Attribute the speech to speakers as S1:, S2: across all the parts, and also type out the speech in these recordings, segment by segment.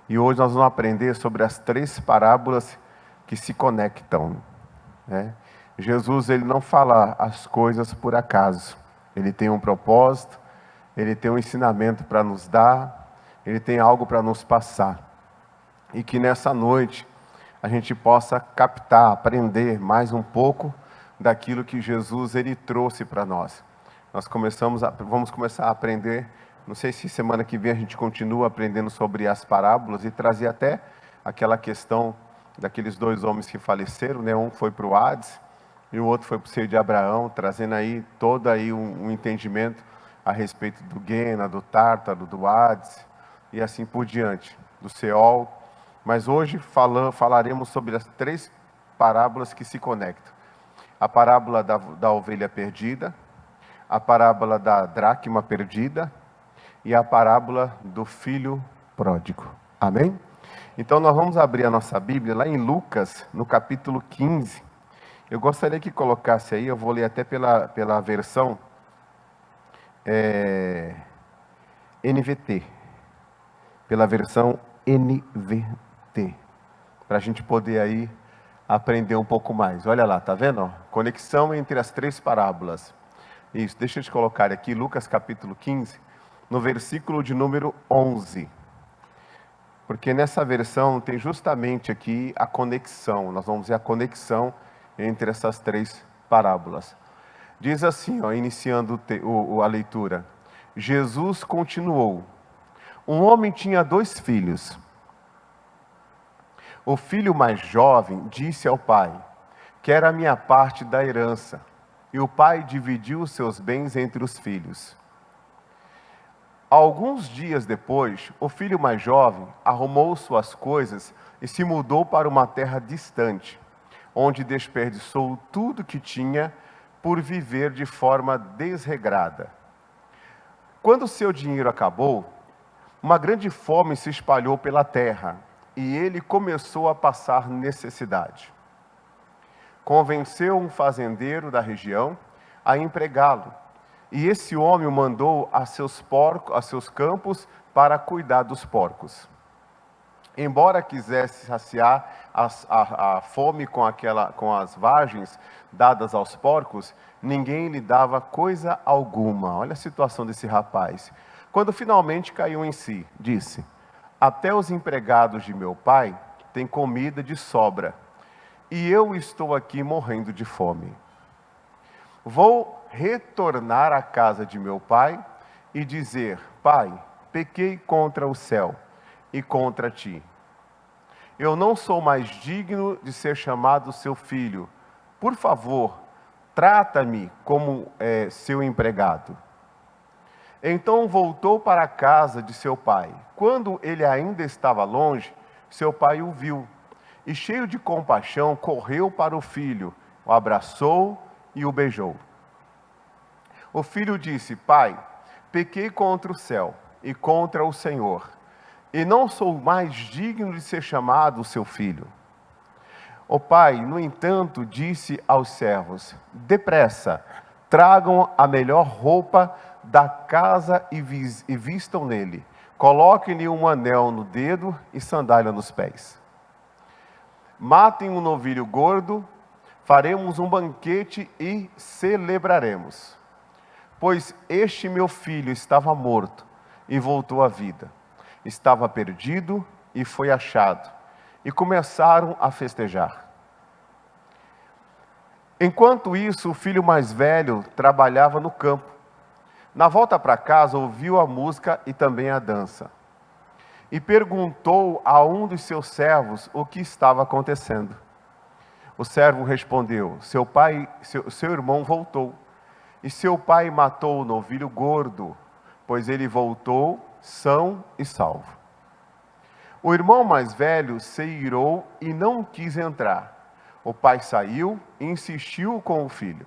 S1: E hoje nós vamos aprender sobre as 3 parábolas que se conectam, né? Jesus, ele não fala as coisas por acaso. Ele tem um propósito, ele tem um ensinamento para nos dar, ele tem algo para nos passar. E que nessa noite a gente possa captar, aprender mais um pouco daquilo que Jesus ele trouxe para nós. Vamos começar a aprender, não sei se semana que vem a gente continua aprendendo sobre as parábolas e trazer até aquela questão daqueles 2 homens que faleceram, né? Um foi para o Hades e o outro foi para o seio de Abraão, trazendo aí todo aí um entendimento a respeito do Guena, do Tártaro, do Hades e assim por diante, do Seol. Mas hoje falaremos sobre as 3 parábolas que se conectam. A parábola da ovelha perdida, a parábola da dracma perdida e a parábola do filho pródigo. Amém? Então nós vamos abrir a nossa Bíblia lá em Lucas, no capítulo 15. Eu gostaria que colocasse aí, eu vou ler até pela versão NVT. Pela versão NVT. Para a gente poder aí aprender um pouco mais. Olha lá, tá vendo? Conexão entre as 3 parábolas. Isso, deixa eu te colocar aqui, Lucas capítulo 15, no versículo de número 11. Porque nessa versão tem justamente aqui a conexão. Nós vamos ver a conexão entre essas 3 parábolas. Diz assim, iniciando a leitura. Jesus continuou. Um homem tinha 2 filhos. O filho mais jovem disse ao pai: quero a minha parte da herança. E o pai dividiu os seus bens entre os filhos. Alguns dias depois, o filho mais jovem arrumou suas coisas e se mudou para uma terra distante, onde desperdiçou tudo que tinha por viver de forma desregrada. Quando seu dinheiro acabou, uma grande fome se espalhou pela terra e ele começou a passar necessidade. Convenceu um fazendeiro da região a empregá-lo. E esse homem o mandou a seus campos para cuidar dos porcos. Embora quisesse saciar a fome com as vagens dadas aos porcos, ninguém lhe dava coisa alguma. Olha a situação desse rapaz. Quando finalmente caiu em si, disse: até os empregados de meu pai têm comida de sobra, e eu estou aqui morrendo de fome. Vou retornar à casa de meu pai e dizer: pai, pequei contra o céu e contra ti. Eu não sou mais digno de ser chamado seu filho. Por favor, trata-me como seu empregado. Então voltou para a casa de seu pai. Quando ele ainda estava longe, seu pai o viu. E cheio de compaixão, correu para o filho, o abraçou e o beijou. O filho disse: pai, pequei contra o céu e contra o Senhor, e não sou mais digno de ser chamado seu filho. O pai, no entanto, disse aos servos: depressa, tragam a melhor roupa da casa e vistam nele. Coloquem-lhe um anel no dedo e sandália nos pés. Matem um novilho gordo, faremos um banquete e celebraremos. Pois este meu filho estava morto e voltou à vida. Estava perdido e foi achado. E começaram a festejar. Enquanto isso, o filho mais velho trabalhava no campo. Na volta para casa, ouviu a música e também a dança. E perguntou a um dos seus servos o que estava acontecendo. O servo respondeu: seu irmão voltou. E seu pai matou o novilho gordo, pois ele voltou são e salvo. O irmão mais velho se irou e não quis entrar. O pai saiu e insistiu com o filho.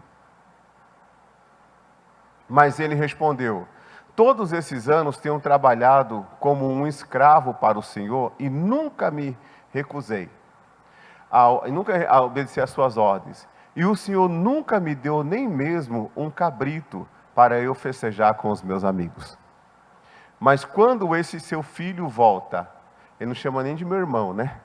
S1: Mas ele respondeu: todos esses anos tenho trabalhado como um escravo para o Senhor e nunca me recusei, nunca obedeci às suas ordens. E o Senhor nunca me deu nem mesmo um cabrito para eu festejar com os meus amigos. Mas quando esse seu filho volta, Ele não chama nem de meu irmão, né?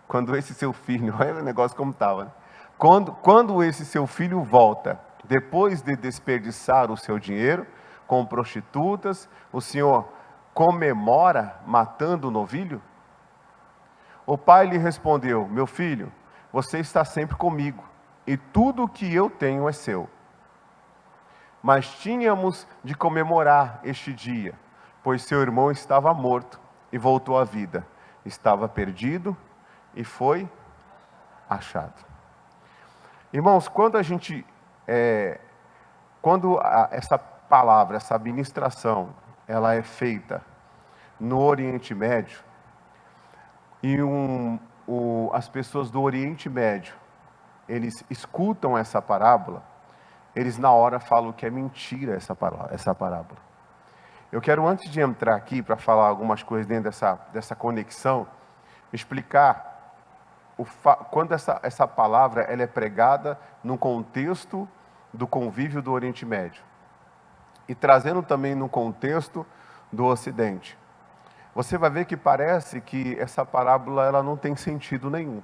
S1: Quando esse seu filho, olha o negócio como estava, né? Quando esse seu filho volta, depois de desperdiçar o seu dinheiro com prostitutas, o senhor comemora matando o novilho? O pai lhe respondeu: meu filho, você está sempre comigo, e tudo o que eu tenho é seu. Mas tínhamos de comemorar este dia, pois seu irmão estava morto e voltou à vida. Estava perdido e foi achado. Irmãos, quando essa palavra, essa ministração, ela é feita no Oriente Médio, e as pessoas do Oriente Médio, eles escutam essa parábola, eles na hora falam que é mentira essa parábola. Eu quero, antes de entrar aqui para falar algumas coisas dentro dessa conexão, explicar quando essa palavra ela é pregada no contexto do convívio do Oriente Médio e trazendo também no contexto do Ocidente. Você vai ver que parece que essa parábola ela não tem sentido nenhum.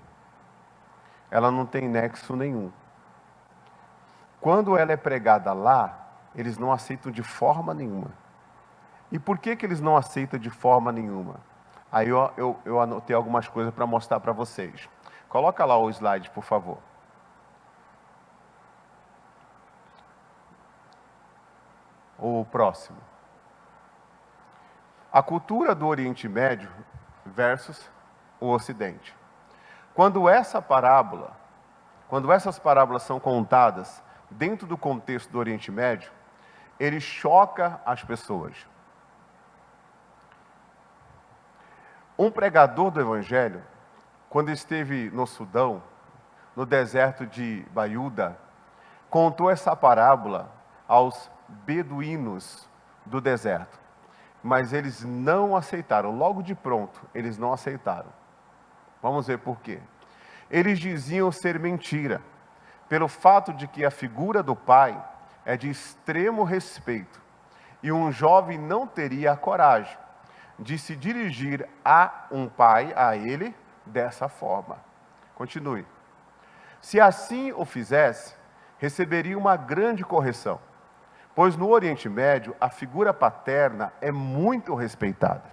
S1: Ela não tem nexo nenhum. Quando ela é pregada lá, eles não aceitam de forma nenhuma. E por que eles não aceitam de forma nenhuma? Aí eu anotei algumas coisas para mostrar para vocês. Coloca lá o slide, por favor. O próximo. A cultura do Oriente Médio versus o Ocidente. Quando essas parábolas são contadas dentro do contexto do Oriente Médio, ele choca as pessoas. Um pregador do Evangelho, quando esteve no Sudão, no deserto de Baiuda, contou essa parábola aos beduínos do deserto. Mas eles não aceitaram, logo de pronto, eles não aceitaram. Vamos ver por quê. Eles diziam ser mentira, pelo fato de que a figura do pai é de extremo respeito, e um jovem não teria a coragem de se dirigir a um pai, a ele, dessa forma. Continue. Se assim o fizesse, receberia uma grande correção, pois no Oriente Médio a figura paterna é muito respeitada.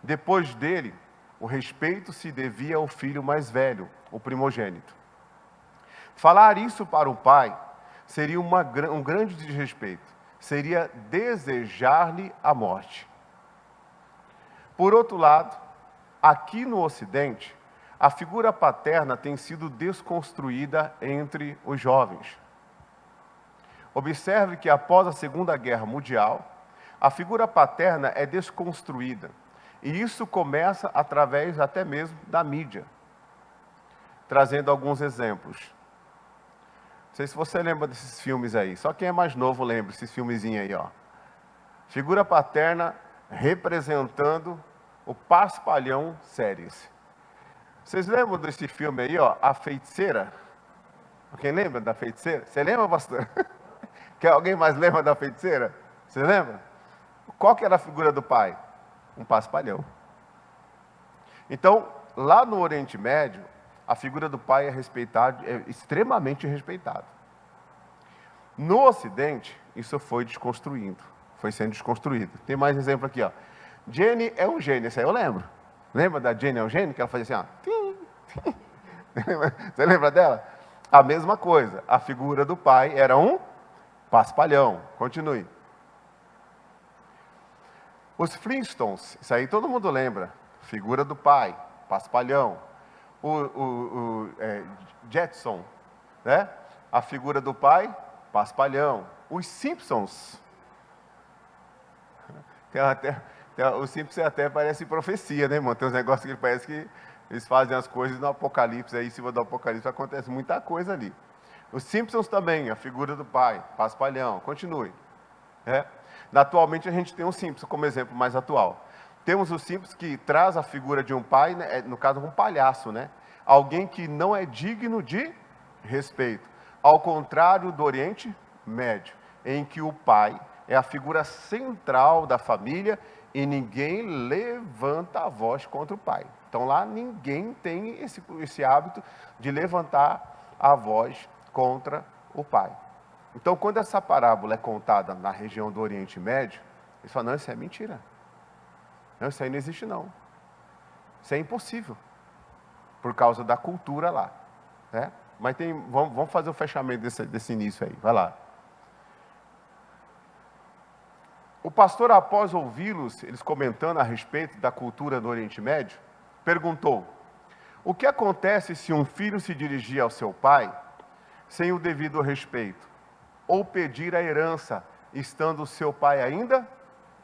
S1: Depois dele, o respeito se devia ao filho mais velho, o primogênito. Falar isso para o pai seria um grande desrespeito, seria desejar-lhe a morte. Por outro lado, aqui no Ocidente, a figura paterna tem sido desconstruída entre os jovens. Observe que após a Segunda Guerra Mundial, a figura paterna é desconstruída. E isso começa através até mesmo da mídia. Trazendo alguns exemplos. Não sei se você lembra desses filmes aí. Só quem é mais novo lembra desses filmezinhos aí, ó. Figura paterna representando o Paspalhão Séries. Vocês lembram desse filme aí, ó? A Feiticeira? Quem lembra da Feiticeira? Você lembra, pastor? Que alguém mais lembra da Feiticeira? Você lembra? Qual que era a figura do pai? Um paspalhão. Então, lá no Oriente Médio, a figura do pai é extremamente respeitada. No Ocidente, isso foi desconstruindo, foi sendo desconstruído. Tem mais exemplo aqui, ó. Jenny é um gênio, esse aí eu lembro. Lembra da Jenny é um gênio? Que ela fazia assim, ó. Você lembra dela? A mesma coisa, a figura do pai era um paspalhão. Continue. Os Flintstones, isso aí todo mundo lembra. Figura do pai, paspalhão. Jetson, né? A figura do pai, paspalhão. Os Simpsons. Os Simpsons até parece profecia, né, irmão? Tem uns negócios que parece que eles fazem as coisas no Apocalipse, aí em cima do Apocalipse acontece muita coisa ali. Os Simpsons também, a figura do pai, paspalhão. Continue. Atualmente a gente tem um Simpsons como exemplo mais atual. Temos o Simpsons que traz a figura de um pai, né, no caso um palhaço, né? Alguém que não é digno de respeito. Ao contrário do Oriente Médio, em que o pai é a figura central da família e ninguém levanta a voz contra o pai. Então lá ninguém tem esse hábito de levantar a voz contra o pai. Então quando essa parábola é contada na região do Oriente Médio, eles falam, não, isso é mentira. Não, isso aí não existe não. Isso é impossível. Por causa da cultura lá. Né? Mas vamos fazer o fechamento desse início aí. Vai lá. O pastor, após ouvi-los, eles comentando a respeito da cultura do Oriente Médio, perguntou, o que acontece se um filho se dirigir ao seu pai sem o devido respeito, ou pedir a herança, estando seu pai ainda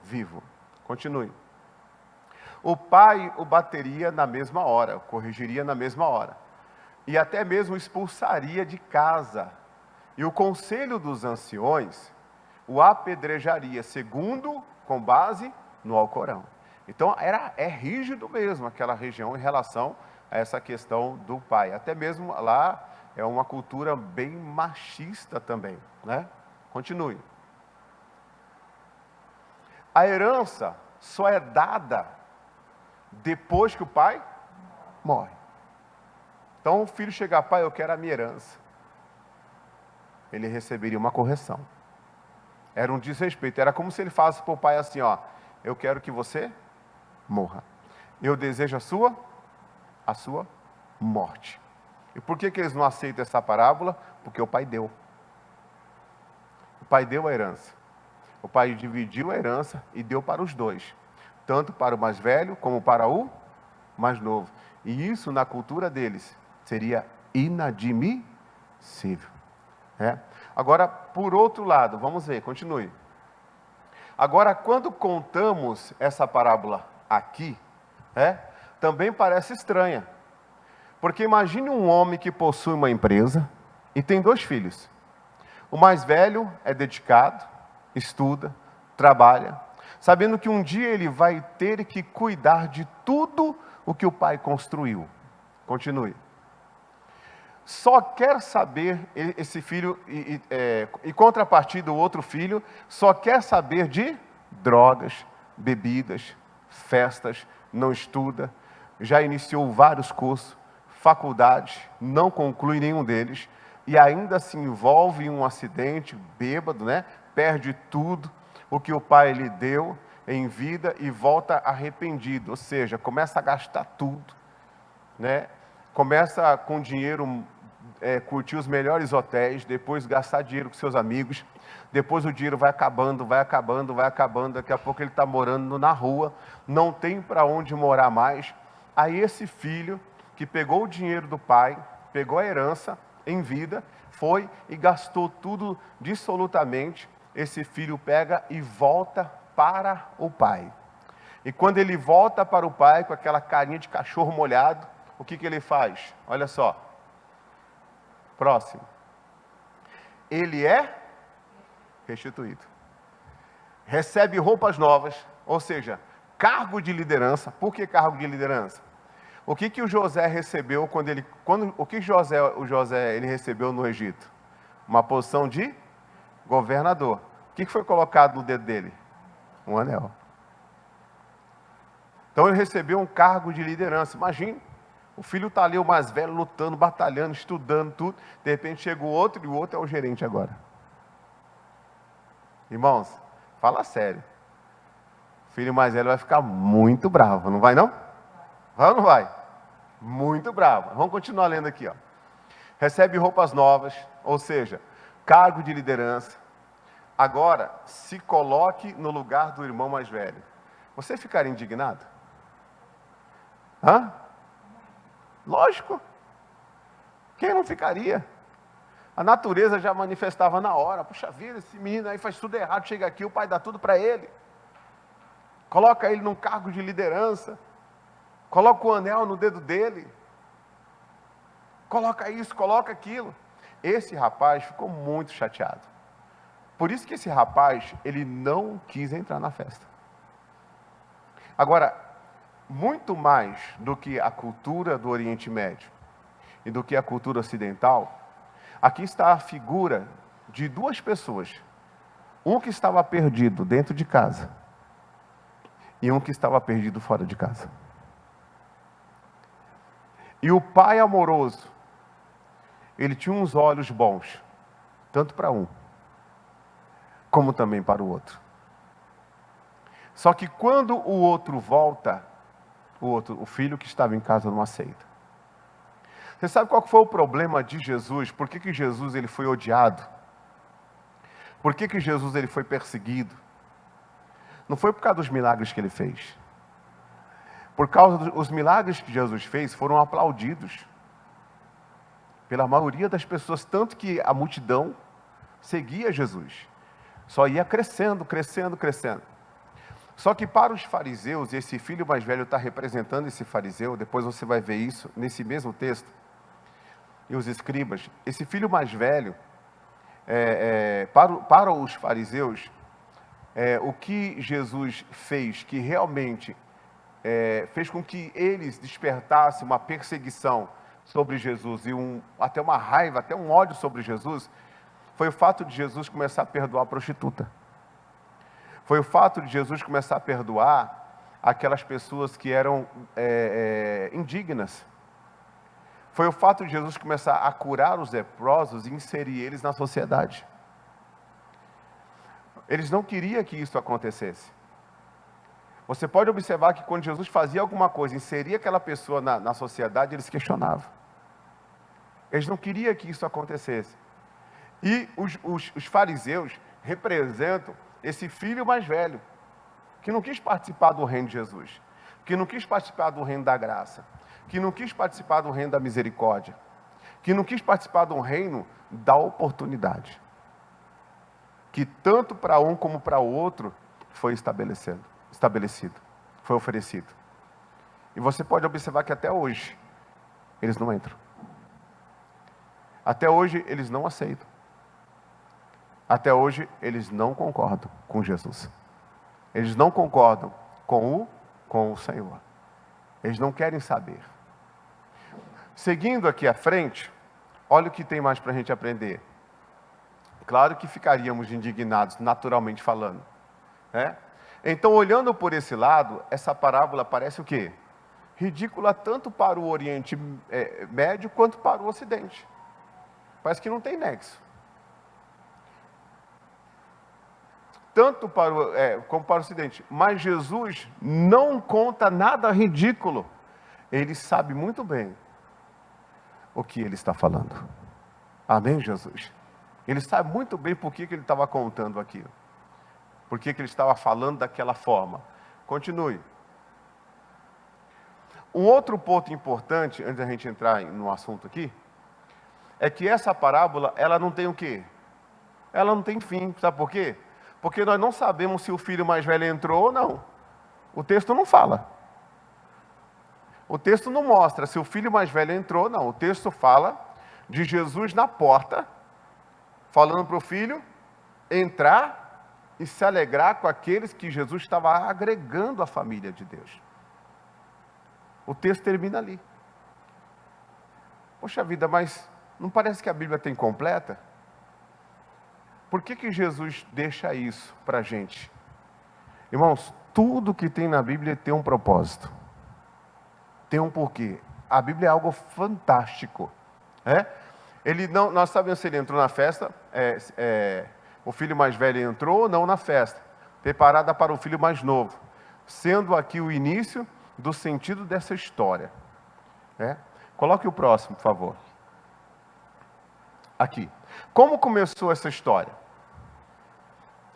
S1: vivo? Continue. O pai o bateria na mesma hora, o corrigiria na mesma hora, e até mesmo expulsaria de casa. E o conselho dos anciões o apedrejaria, segundo, com base no Alcorão. Então, é rígido mesmo aquela região em relação a essa questão do pai. Até mesmo lá é uma cultura bem machista também, né? Continue. A herança só é dada depois que o pai morre. Então, o filho chega, pai, eu quero a minha herança. Ele receberia uma correção. Era um desrespeito. Era como se ele falasse para o pai assim, ó, eu quero que você morra. Eu desejo a sua morte. E por que eles não aceitam essa parábola? Porque o pai deu. O pai deu a herança. O pai dividiu a herança e deu para os dois. Tanto para o mais velho como para o mais novo. E isso, na cultura deles, seria inadmissível. Agora, por outro lado, vamos ver, continue. Agora, quando contamos essa parábola aqui, também parece estranha. Porque imagine um homem que possui uma empresa e tem 2 filhos. O mais velho é dedicado, estuda, trabalha, sabendo que um dia ele vai ter que cuidar de tudo o que o pai construiu. Continue. Só quer saber, esse filho, em contrapartida, o outro filho, só quer saber de drogas, bebidas, festas, não estuda, já iniciou vários cursos, faculdades, não conclui nenhum deles, e ainda se envolve em um acidente, bêbado, perde tudo o que o pai lhe deu em vida e volta arrependido, ou seja, começa a gastar tudo, começa com dinheiro, curtir os melhores hotéis, depois gastar dinheiro com seus amigos, depois o dinheiro vai acabando, daqui a pouco ele está morando na rua, não tem para onde morar mais. Aí esse filho, que pegou o dinheiro do pai, pegou a herança em vida, foi e gastou tudo dissolutamente, esse filho pega e volta para o pai. E quando ele volta para o pai, com aquela carinha de cachorro molhado, o que ele faz? Olha só. Próximo. Ele é restituído. Recebe roupas novas, ou seja, cargo de liderança. Por que cargo de liderança? O que o José recebeu o que o José ele recebeu no Egito? Uma posição de governador. O que foi colocado no dedo dele? Um anel. Então ele recebeu um cargo de liderança. Imagine. O filho está ali, o mais velho, lutando, batalhando, estudando tudo. De repente chega o outro, e o outro é o gerente agora. Irmãos, fala sério. O filho mais velho vai ficar muito bravo, não vai não? Vai ou não vai? Muito bravo. Vamos continuar lendo aqui, ó. Recebe roupas novas, ou seja, cargo de liderança. Agora, se coloque no lugar do irmão mais velho. Você ficaria indignado? Hã? Lógico. Quem não ficaria? A natureza já manifestava na hora. Puxa vida, esse menino aí faz tudo errado, chega aqui, o pai dá tudo para ele. Coloca ele num cargo de liderança. Coloca o anel no dedo dele. Coloca isso, coloca aquilo. Esse rapaz ficou muito chateado. Por isso que esse rapaz, ele não quis entrar na festa. Agora, muito mais do que a cultura do Oriente Médio e do que a cultura ocidental, aqui está a figura de 2 pessoas. Um que estava perdido dentro de casa e um que estava perdido fora de casa. E o pai amoroso, ele tinha uns olhos bons, tanto para um, como também para o outro. Só que quando o outro volta, o filho que estava em casa não aceita. Você sabe qual foi o problema de Jesus? Por que Jesus ele foi odiado? Por que Jesus ele foi perseguido? Não foi por causa dos milagres que ele fez. Por causa dos milagres que Jesus fez, foram aplaudidos pela maioria das pessoas, tanto que a multidão seguia Jesus. Só ia crescendo, crescendo, crescendo. Só que para os fariseus, esse filho mais velho está representando esse fariseu, depois você vai ver isso nesse mesmo texto, e os escribas, esse filho mais velho, para os fariseus, o que Jesus fez, que realmente fez com que eles despertassem uma perseguição sobre Jesus, e até uma raiva, até um ódio sobre Jesus, foi o fato de Jesus começar a perdoar a prostituta. Foi o fato de Jesus começar a perdoar aquelas pessoas que eram indignas. Foi o fato de Jesus começar a curar os leprosos e inserir eles na sociedade. Eles não queriam que isso acontecesse. Você pode observar que quando Jesus fazia alguma coisa, inseria aquela pessoa na sociedade, eles questionavam. Eles não queriam que isso acontecesse. E os fariseus representam esse filho mais velho, que não quis participar do reino de Jesus, que não quis participar do reino da graça, que não quis participar do reino da misericórdia, que não quis participar do reino da oportunidade, que tanto para um como para o outro foi estabelecido, foi oferecido. E você pode observar que até hoje eles não entram. Até hoje eles não aceitam. Até hoje, eles não concordam com Jesus. Eles não concordam com o Senhor. Eles não querem saber. Seguindo aqui à frente, olha o que tem mais para a gente aprender. Claro que ficaríamos indignados, naturalmente falando. Né? Então, olhando por esse lado, essa parábola parece o quê? Ridícula tanto para o Oriente Médio quanto para o Ocidente. Parece que não tem nexo. Tanto como para o Ocidente. Mas Jesus não conta nada ridículo. Ele sabe muito bem o que ele está falando. Amém, Jesus? Ele sabe muito bem por que ele estava contando aquilo. Por que ele estava falando daquela forma. Continue. Um outro ponto importante, antes da gente entrar no assunto aqui, é que essa parábola, ela não tem o quê? Ela não tem fim. Sabe por quê? Porque nós não sabemos se o filho mais velho entrou ou não. O texto não fala. O texto não mostra se o filho mais velho entrou ou não. O texto fala de Jesus na porta, falando para o filho entrar e se alegrar com aqueles que Jesus estava agregando à família de Deus. O texto termina ali. Poxa vida, mas não parece que a Bíblia tem completa? Por que Jesus deixa isso para a gente? Irmãos, tudo que tem na Bíblia tem um propósito. Tem um porquê. A Bíblia é algo fantástico. Nós sabemos se ele entrou na festa, o filho mais velho entrou ou não na festa, preparada para o filho mais novo. Sendo aqui o início do sentido dessa história. Coloque o próximo, por favor. Aqui. Como começou essa história?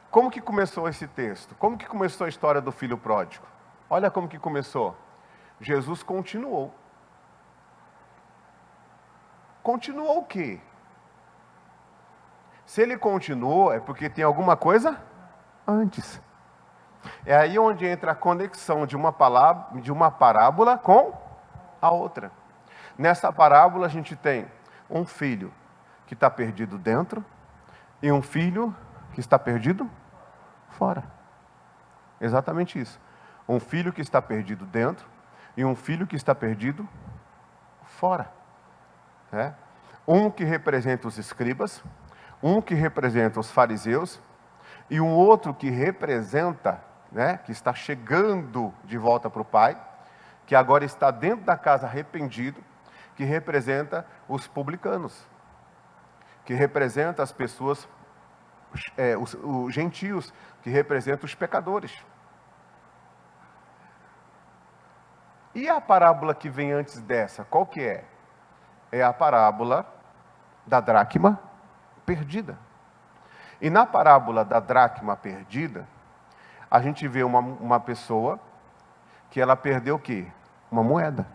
S1: Como que começou esse texto? Como que começou a história do filho pródigo? Olha como que começou. Jesus continuou. Continuou o quê? Se ele continuou, é porque tem alguma coisa antes. É aí onde entra a conexão de uma parábola com a outra. Nessa parábola a gente tem um filho que está perdido dentro e um filho que está perdido fora. Exatamente isso. Um filho que está perdido dentro e um filho que está perdido fora. Um que representa os escribas, um que representa os fariseus e um outro que representa né, que está chegando de volta para o pai, que agora está dentro da casa arrependido, que representa os publicanos, que representa as pessoas, os gentios, que representa os pecadores. E a parábola que vem antes dessa, qual que é? É a parábola da dracma perdida. E na parábola da dracma perdida, a gente vê uma pessoa que ela perdeu o quê? Uma moeda.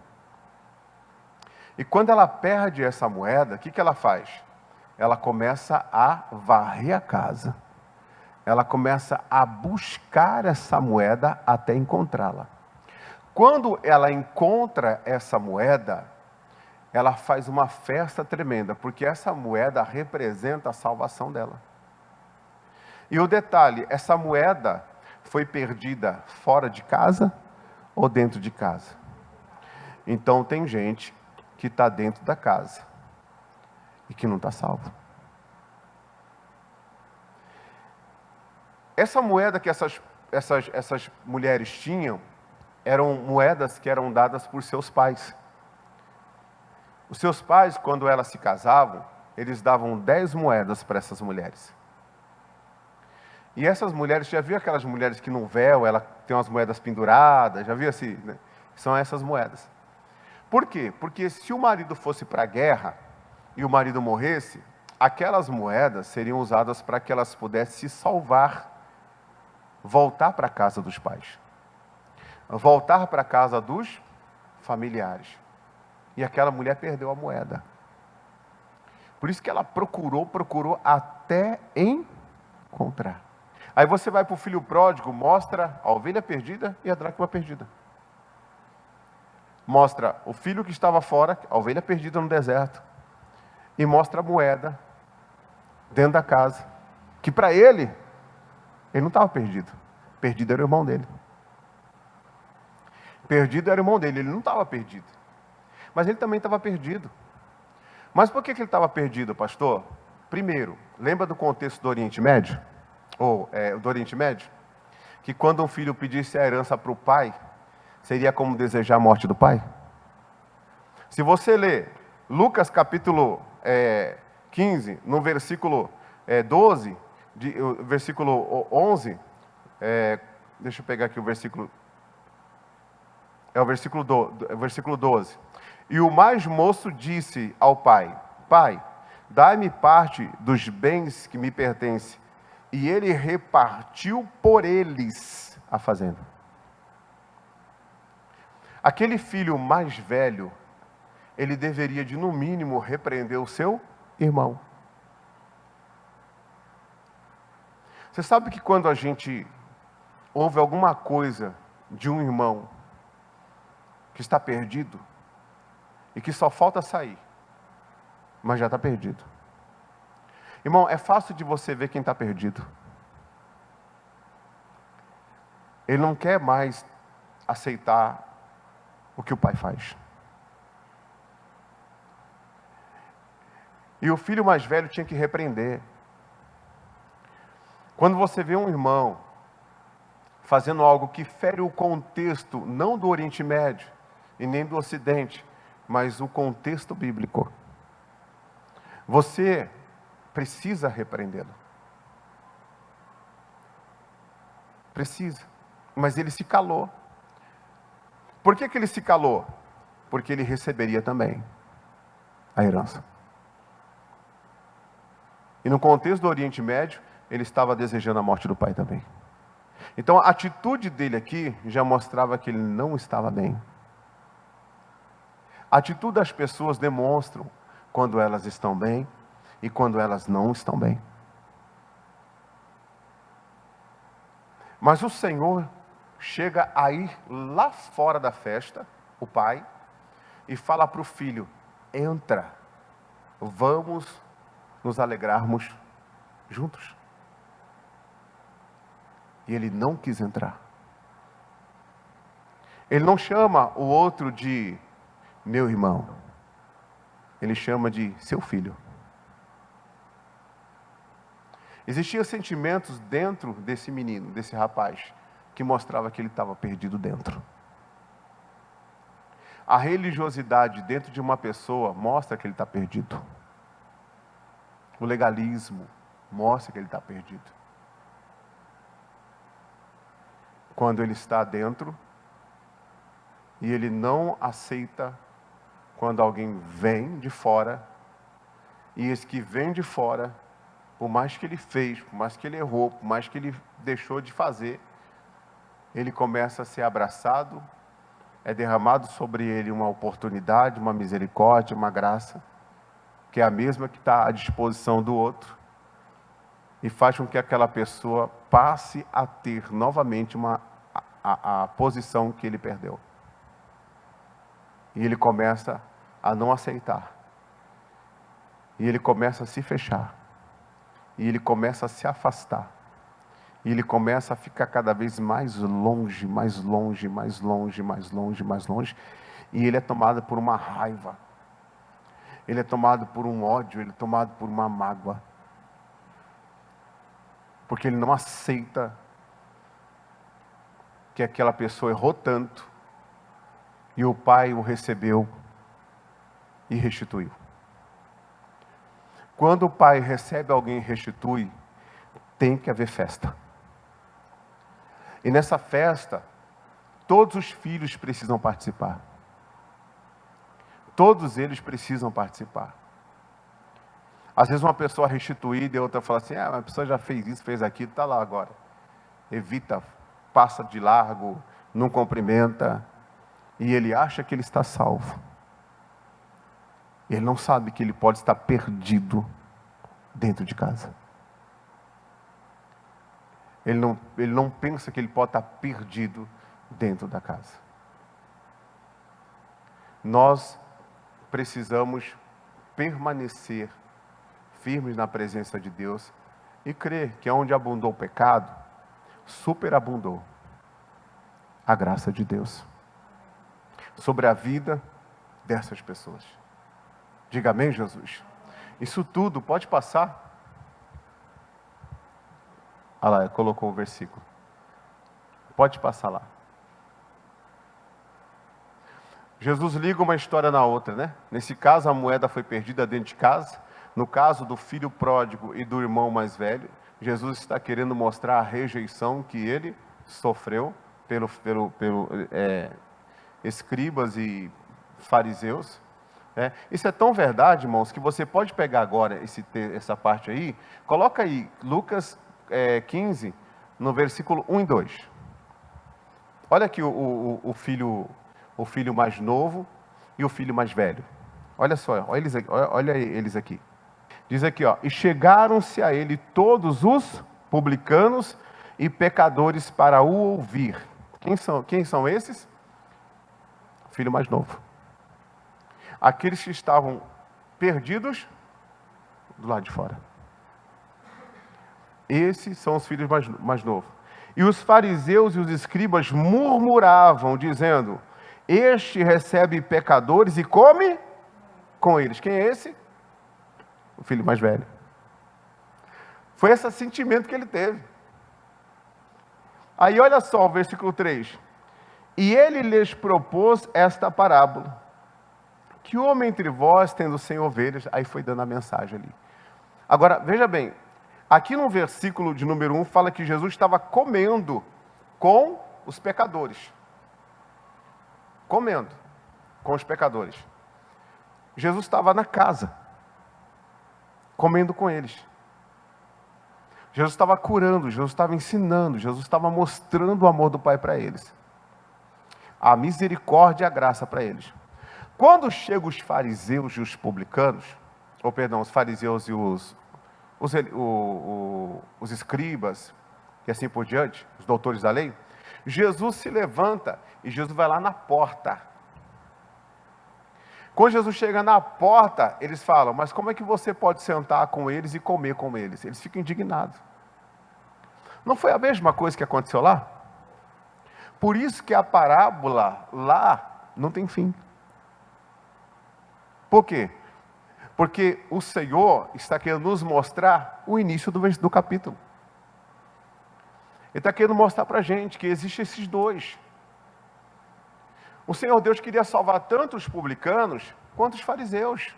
S1: E quando ela perde essa moeda, o que ela faz? Ela começa a varrer a casa. Ela começa a buscar essa moeda até encontrá-la. Quando ela encontra essa moeda, ela faz uma festa tremenda, porque essa moeda representa a salvação dela. E o detalhe, essa moeda foi perdida fora de casa ou dentro de casa? Então tem gente que está dentro da casa e que não está salvo. Essa moeda que essas mulheres tinham, eram moedas que eram dadas por seus pais. Os seus pais, quando elas se casavam, eles davam 10 moedas para essas mulheres. E essas mulheres, já viu aquelas mulheres que no véu, ela tem umas moedas penduradas, já viu assim? Né? São essas moedas. Por quê? Porque se o marido fosse para a guerra e o marido morresse, aquelas moedas seriam usadas para que elas pudessem se salvar, voltar para a casa dos pais, voltar para a casa dos familiares. E aquela mulher perdeu a moeda. Por isso que ela procurou até encontrar. Aí você vai para o filho pródigo, mostra a ovelha perdida e a dracma perdida. Mostra o filho que estava fora, a ovelha perdida no deserto. E mostra a moeda dentro da casa. Que para ele não estava perdido. Perdido era o irmão dele. Perdido era o irmão dele, ele não estava perdido. Mas ele também estava perdido. Mas por que ele estava perdido, pastor? Primeiro, lembra do contexto do Oriente Médio? Do Oriente Médio? Que quando um filho pedisse a herança para o pai, seria como desejar a morte do pai? Se você ler Lucas capítulo 15, no versículo 12, versículo 11, deixa eu pegar aqui o versículo, é o versículo 12. E o mais moço disse ao pai: Pai, dai-me parte dos bens que me pertencem. E ele repartiu por eles a fazenda. Aquele filho mais velho, ele deveria de no mínimo repreender o seu irmão. Você sabe que quando a gente ouve alguma coisa de um irmão que está perdido e que só falta sair, mas já está perdido. Irmão, é fácil de você ver quem está perdido. Ele não quer mais aceitar o que o pai faz. E o filho mais velho tinha que repreender. Quando você vê um irmão fazendo algo que fere o contexto, não do Oriente Médio e nem do Ocidente, mas o contexto bíblico, você precisa repreendê-lo. Precisa. Mas ele se calou. Por que ele se calou? Porque ele receberia também a herança. E no contexto do Oriente Médio, ele estava desejando a morte do pai também. Então a atitude dele aqui já mostrava que ele não estava bem. A atitude das pessoas demonstram quando elas estão bem e quando elas não estão bem. Mas o Senhor chega a ir lá fora da festa, o pai, e fala para o filho: entra, vamos nos alegrarmos juntos. E ele não quis entrar. Ele não chama o outro de meu irmão. Ele chama de seu filho. Existiam sentimentos dentro desse menino, desse rapaz, que mostrava que ele estava perdido dentro. A religiosidade dentro de uma pessoa mostra que ele está perdido. O legalismo mostra que ele está perdido. Quando ele está dentro e ele não aceita quando alguém vem de fora, e esse que vem de fora, por mais que ele fez, por mais que ele errou, por mais que ele deixou de fazer, ele começa a ser abraçado, é derramado sobre ele uma oportunidade, uma misericórdia, uma graça, que é a mesma que está à disposição do outro, e faz com que aquela pessoa passe a ter novamente a posição que ele perdeu. E ele começa a não aceitar. E ele começa a se fechar. E ele começa a se afastar. E ele começa a ficar cada vez mais longe, mais longe, mais longe, mais longe, mais longe. E ele é tomado por uma raiva. Ele é tomado por um ódio, ele é tomado por uma mágoa. Porque ele não aceita que aquela pessoa errou tanto e o pai o recebeu e restituiu. Quando o pai recebe alguém e restitui, tem que haver festa. E nessa festa, todos os filhos precisam participar. Todos eles precisam participar. Às vezes uma pessoa restituída e outra fala assim, a pessoa já fez isso, fez aquilo, está lá agora. Evita, passa de largo, não cumprimenta, e ele acha que ele está salvo. Ele não sabe que ele pode estar perdido dentro de casa. Ele não pensa que ele pode estar perdido dentro da casa. Nós precisamos permanecer firmes na presença de Deus e crer que onde abundou o pecado, superabundou a graça de Deus sobre a vida dessas pessoas. Diga amém, Jesus. Isso tudo pode passar. Olha lá, colocou o versículo. Pode passar lá. Jesus liga uma história na outra, né? Nesse caso, a moeda foi perdida dentro de casa. No caso do filho pródigo e do irmão mais velho, Jesus está querendo mostrar a rejeição que ele sofreu pelo escribas e fariseus. Isso é tão verdade, irmãos, que você pode pegar agora essa parte aí, coloca aí, Lucas 15, no versículo 1 e 2. Olha aqui o filho mais novo e o filho mais velho. Olha só, olha eles aqui. Diz aqui, e chegaram-se a ele todos os publicanos e pecadores para o ouvir. Quem são esses? O filho mais novo. Aqueles que estavam perdidos do lado de fora. Esses são os filhos mais novos. E os fariseus e os escribas murmuravam, dizendo, este recebe pecadores e come com eles. Quem é esse? O filho mais velho. Foi esse sentimento que ele teve. Aí olha só o versículo 3. E ele lhes propôs esta parábola. Que homem entre vós, tendo 100 ovelhas, aí foi dando a mensagem ali. Agora, veja bem, aqui no versículo de número 1, fala que Jesus estava comendo com os pecadores. Comendo com os pecadores. Jesus estava na casa, comendo com eles. Jesus estava curando, Jesus estava ensinando, Jesus estava mostrando o amor do Pai para eles. A misericórdia e a graça para eles. Quando chegam os fariseus e os publicanos, os fariseus e os escribas, e assim por diante, os doutores da lei, Jesus se levanta e Jesus vai lá na porta. Quando Jesus chega na porta, eles falam, mas como é que você pode sentar com eles e comer com eles? Eles ficam indignados. Não foi a mesma coisa que aconteceu lá? Por isso que a parábola lá não tem fim. Por quê? Porque o Senhor está querendo nos mostrar o início do capítulo. Ele está querendo mostrar para a gente que existem esses dois. O Senhor Deus queria salvar tanto os publicanos quanto os fariseus.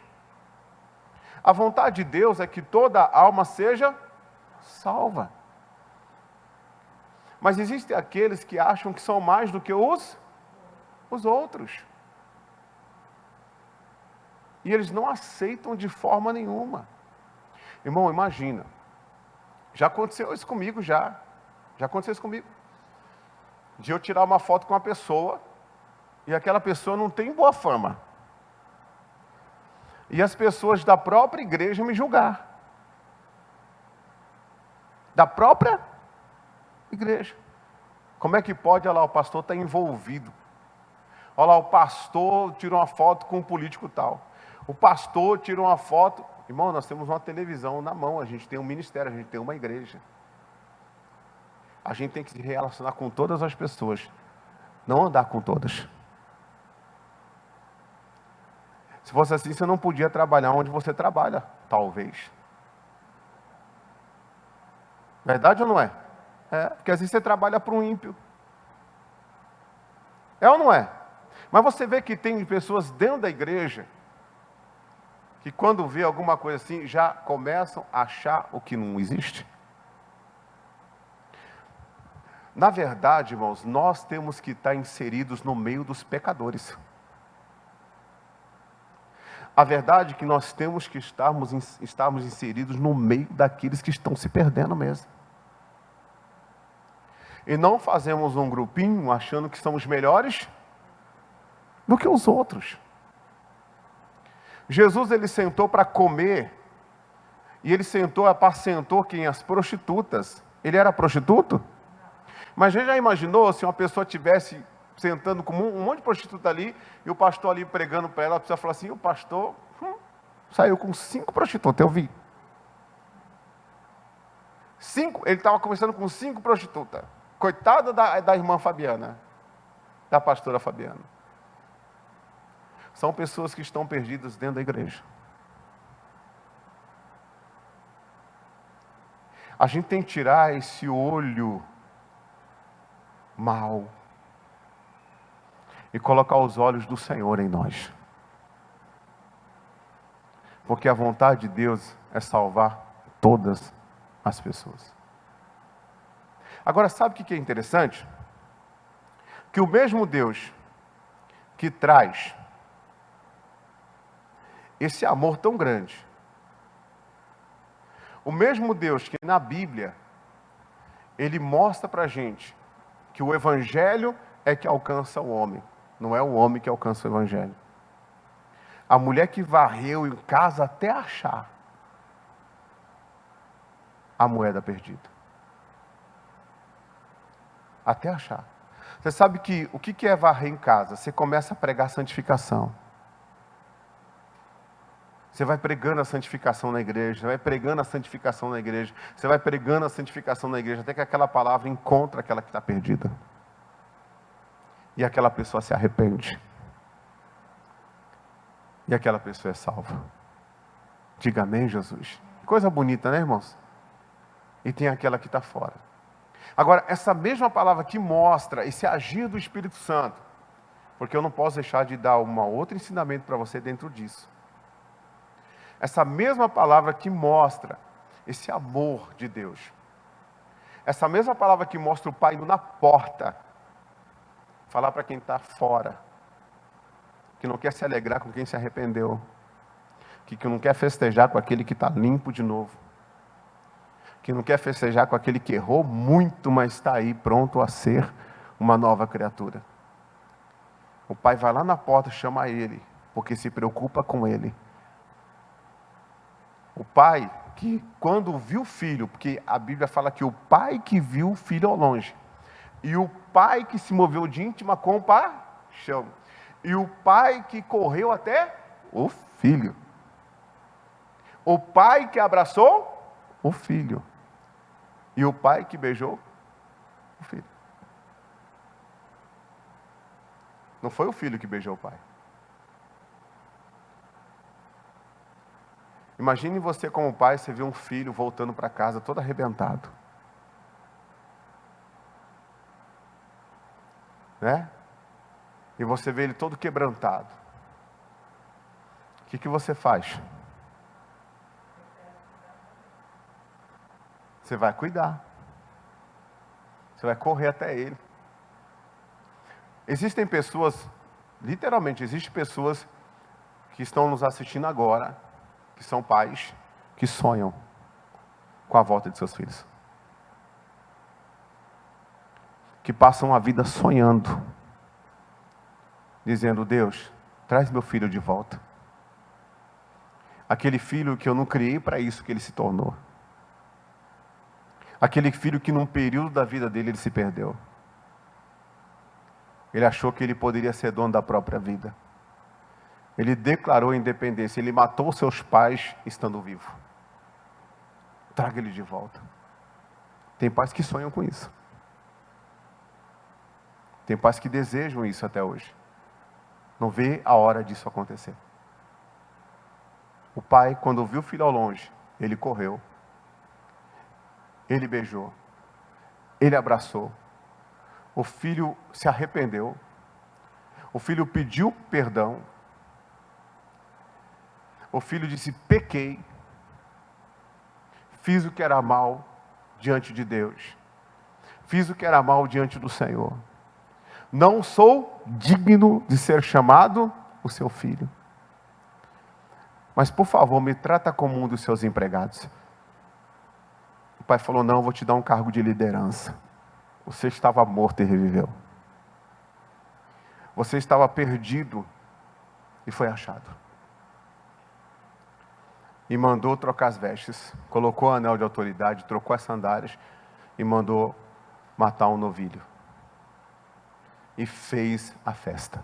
S1: A vontade de Deus é que toda alma seja salva. Mas existem aqueles que acham que são mais do que os outros. E eles não aceitam de forma nenhuma. Irmão, imagina. Já aconteceu isso comigo, já. Já aconteceu isso comigo. De eu tirar uma foto com uma pessoa e aquela pessoa não tem boa fama. E as pessoas da própria igreja me julgar. Da própria igreja. Como é que pode? Olha lá, o pastor está envolvido. Olha lá, o pastor tirou uma foto com um político tal. O pastor tirou uma foto. Irmão, nós temos uma televisão na mão, a gente tem um ministério, a gente tem uma igreja. A gente tem que se relacionar com todas as pessoas, não andar com todas. Se fosse assim, você não podia trabalhar onde você trabalha, talvez. Verdade ou não é? É, porque às vezes você trabalha para um ímpio. É ou não é? Mas você vê que tem pessoas dentro da igreja que quando vê alguma coisa assim, já começam a achar o que não existe. Na verdade, irmãos, nós temos que estar inseridos no meio dos pecadores. A verdade é que nós temos que estarmos inseridos no meio daqueles que estão se perdendo mesmo. E não fazemos um grupinho achando que somos melhores do que os outros. Jesus, ele sentou para comer, e ele apacentou quem? As prostitutas. Ele era prostituto? Mas você já imaginou se uma pessoa estivesse sentando com um monte de prostituta ali, e o pastor ali pregando para ela, a pessoa fala assim, o pastor saiu com 5 prostitutas, eu vi. 5, ele estava conversando com 5 prostitutas. Coitada da irmã Fabiana, da pastora Fabiana. São pessoas que estão perdidas dentro da igreja. A gente tem que tirar esse olho mau e colocar os olhos do Senhor em nós. Porque a vontade de Deus é salvar todas as pessoas. Agora, sabe o que é interessante? Que o mesmo Deus que traz esse amor tão grande, o mesmo Deus que na Bíblia, ele mostra para a gente que o Evangelho é que alcança o homem, não é o homem que alcança o Evangelho. A mulher que varreu em casa até achar a moeda perdida. Até achar. Você sabe que o que é varrer em casa? Você começa a pregar santificação. Você vai pregando a santificação na igreja, você vai pregando a santificação na igreja, você vai pregando a santificação na igreja, até que aquela palavra encontra aquela que está perdida. E aquela pessoa se arrepende. E aquela pessoa é salva. Diga amém, Jesus. Coisa bonita, né, irmãos? E tem aquela que está fora. Agora, essa mesma palavra que mostra esse agir do Espírito Santo, porque eu não posso deixar de dar um outro ensinamento para você dentro disso. Essa mesma palavra que mostra esse amor de Deus. Essa mesma palavra que mostra o Pai indo na porta, falar para quem está fora, que não quer se alegrar com quem se arrependeu, que não quer festejar com aquele que está limpo de novo, que não quer festejar com aquele que errou muito, mas está aí pronto a ser uma nova criatura. O Pai vai lá na porta, chama ele, porque se preocupa com ele. O pai que quando viu o filho, porque a Bíblia fala que o pai que viu o filho ao longe, e o pai que se moveu de íntima compaixão, e o pai que correu até o filho, o pai que abraçou o filho, e o pai que beijou o filho. Não foi o filho que beijou o pai. Imagine você como pai, você vê um filho voltando para casa todo arrebentado. né? E você vê ele todo quebrantado. O que você faz? Você vai cuidar. Você vai correr até ele. Existem pessoas, literalmente, existem pessoas que estão nos assistindo agora, que são pais, que sonham com a volta de seus filhos. Que passam a vida sonhando, dizendo: Deus, traz meu filho de volta. Aquele filho que eu não criei para isso que ele se tornou. Aquele filho que num período da vida dele ele se perdeu. Ele achou que ele poderia ser dono da própria vida. Ele declarou a independência. Ele matou seus pais estando vivo. Traga ele de volta. Tem pais que sonham com isso. Tem pais que desejam isso até hoje. Não vê a hora disso acontecer. O pai, quando viu o filho ao longe, ele correu. Ele beijou. Ele abraçou. O filho se arrependeu. O filho pediu perdão. O filho disse: pequei. Fiz o que era mal diante de Deus. Fiz o que era mal diante do Senhor. Não sou digno de ser chamado o seu filho. Mas por favor, me trata como um dos seus empregados. O pai falou: não, eu vou te dar um cargo de liderança. Você estava morto e reviveu. Você estava perdido e foi achado. E mandou trocar as vestes, colocou o anel de autoridade, trocou as sandálias e mandou matar um novilho. E fez a festa.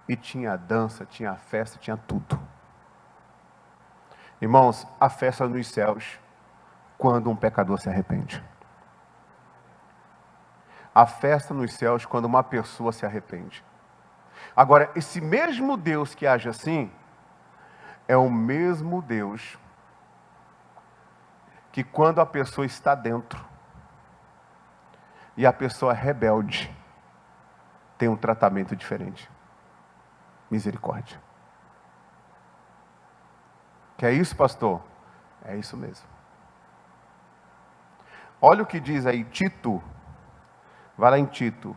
S1: E tinha dança, tinha festa, tinha tudo. Irmãos, a festa nos céus, quando um pecador se arrepende. A festa nos céus, quando uma pessoa se arrepende. Agora, esse mesmo Deus que age assim, é o mesmo Deus que quando a pessoa está dentro, e a pessoa é rebelde, tem um tratamento diferente. Misericórdia. Que é isso, pastor? É isso mesmo. Olha o que diz aí Tito. Vai lá em Tito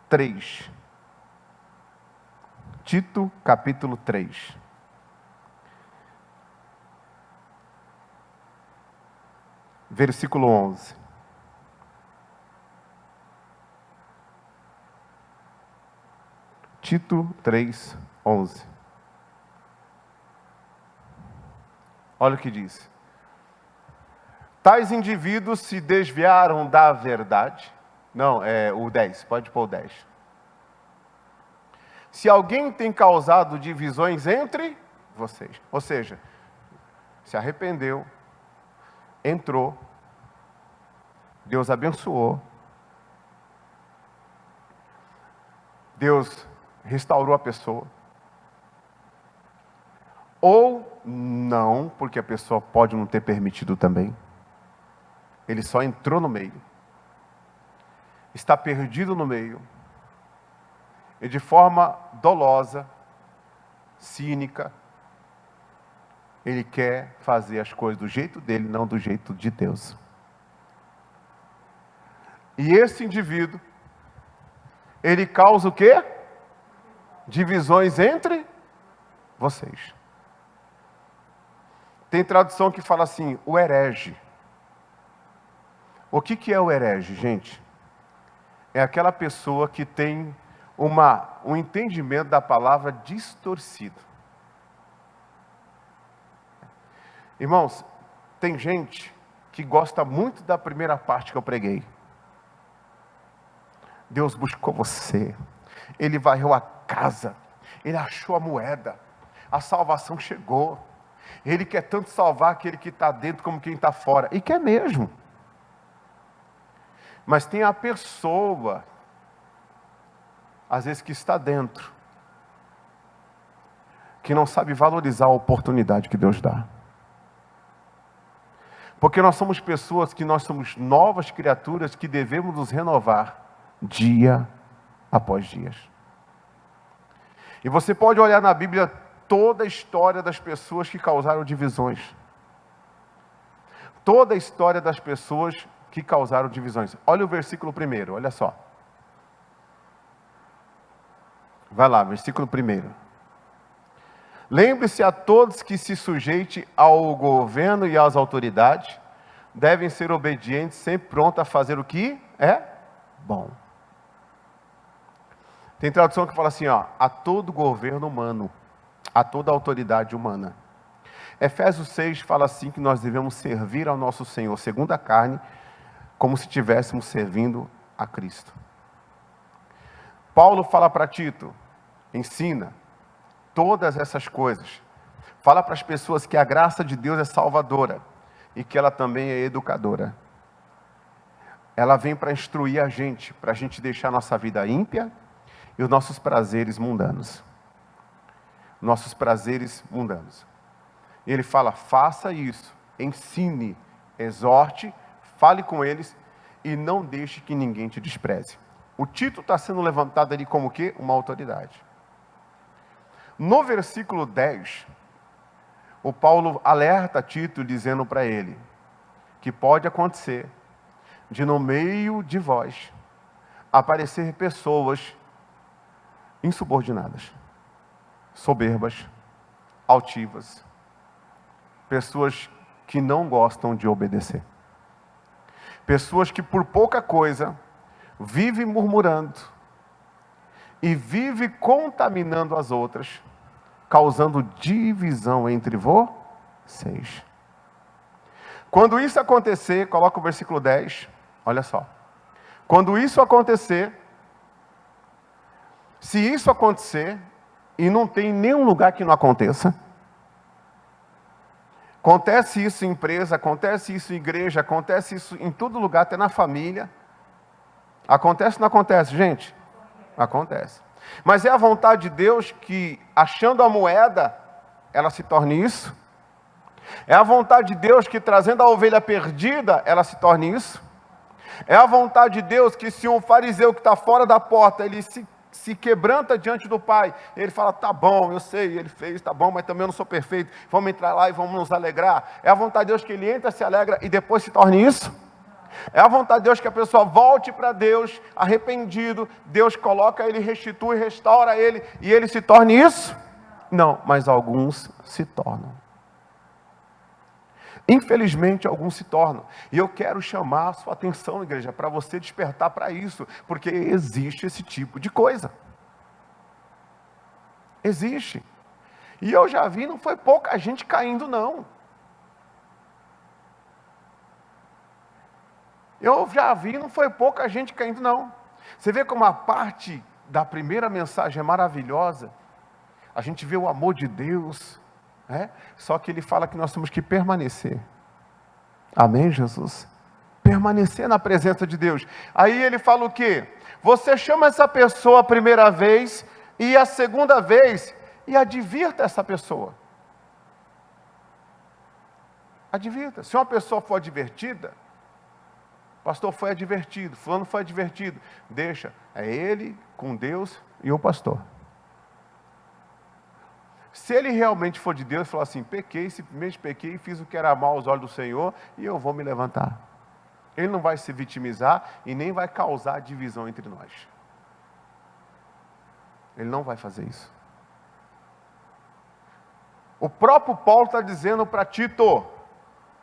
S1: 3. Tito, capítulo 3. Versículo 11. Tito 3, 11. Olha o que diz. Tais indivíduos se desviaram da verdade. Não, é o 10, pode pôr o 10. Se alguém tem causado divisões entre vocês, ou seja, se arrependeu, entrou, Deus abençoou, Deus restaurou a pessoa, ou não, porque a pessoa pode não ter permitido também, ele só entrou no meio, está perdido no meio, e de forma dolosa, cínica, ele quer fazer as coisas do jeito dele, não do jeito de Deus. E esse indivíduo, ele causa o quê? Divisões entre vocês. Tem tradução que fala assim, o herege. O que é o herege, gente? É aquela pessoa que tem um entendimento da palavra distorcido. Irmãos, tem gente que gosta muito da primeira parte que eu preguei. Deus buscou você, Ele varreu a casa, Ele achou a moeda, a salvação chegou, Ele quer tanto salvar aquele que está dentro como quem está fora, e quer mesmo. Mas tem a pessoa, às vezes que está dentro, que não sabe valorizar a oportunidade que Deus dá. Porque nós somos pessoas que nós somos novas criaturas que devemos nos renovar dia após dias. E você pode olhar na Bíblia toda a história das pessoas que causaram divisões. Toda a história das pessoas que causaram divisões. Olha o versículo 1, olha só. Vai lá, versículo 1. Lembre-se a todos que se sujeite ao governo e às autoridades, devem ser obedientes, sempre prontos a fazer o que é bom. Tem tradução que fala assim, ó, a todo governo humano, a toda autoridade humana. Efésios 6 fala assim que nós devemos servir ao nosso Senhor, segundo a carne, como se estivéssemos servindo a Cristo. Paulo fala para Tito, ensina todas essas coisas. Fala para as pessoas que a graça de Deus é salvadora e que ela também é educadora. Ela vem para instruir a gente, para a gente deixar a nossa vida ímpia e os nossos prazeres mundanos. Nossos prazeres mundanos. E ele fala, faça isso, ensine, exorte, fale com eles e não deixe que ninguém te despreze. O Tito está sendo levantado ali como o quê? Uma autoridade. No versículo 10, o Paulo alerta Tito dizendo para ele que pode acontecer de no meio de vós aparecer pessoas insubordinadas, soberbas, altivas, pessoas que não gostam de obedecer, pessoas que por pouca coisa vivem murmurando e vivem contaminando as outras, causando divisão entre vocês. Quando isso acontecer, coloca o versículo 10, olha só. Quando isso acontecer, se isso acontecer, e não tem nenhum lugar que não aconteça, acontece isso em empresa, acontece isso em igreja, acontece isso em todo lugar, até na família. Acontece ou não acontece, gente? Acontece. Mas é a vontade de Deus que, achando a moeda, ela se torne isso? É a vontade de Deus que, trazendo a ovelha perdida, ela se torne isso? É a vontade de Deus que, se um fariseu que está fora da porta, ele se quebranta diante do Pai, ele fala, tá bom, eu sei, ele fez, tá bom, mas também eu não sou perfeito, vamos entrar lá e vamos nos alegrar. É a vontade de Deus que ele entra, se alegra e depois se torne isso? É a vontade de Deus que a pessoa volte para Deus, arrependido, Deus coloca ele, restitui, restaura ele, e ele se torne isso? Não, mas alguns se tornam. Infelizmente, alguns se tornam. E eu quero chamar a sua atenção, igreja, para você despertar para isso, porque existe esse tipo de coisa. Existe. E eu já vi, não foi pouca gente caindo, não. Eu já vi, não foi pouca gente caindo, não. Você vê como a parte da primeira mensagem é maravilhosa. A gente vê o amor de Deus, né? Só que ele fala que nós temos que permanecer. Amém, Jesus? Permanecer na presença de Deus. Aí ele fala o quê? Você chama essa pessoa a primeira vez e a segunda vez e advirta essa pessoa. Advirta. Se uma pessoa for advertida, pastor foi advertido, fulano foi advertido, deixa, é ele com Deus e o pastor. Se ele realmente for de Deus, falar assim, pequei, simplesmente pequei, fiz o que era mal aos olhos do Senhor e eu vou me levantar. Ele não vai se vitimizar e nem vai causar divisão entre nós. Ele não vai fazer isso. O próprio Paulo está dizendo para Tito,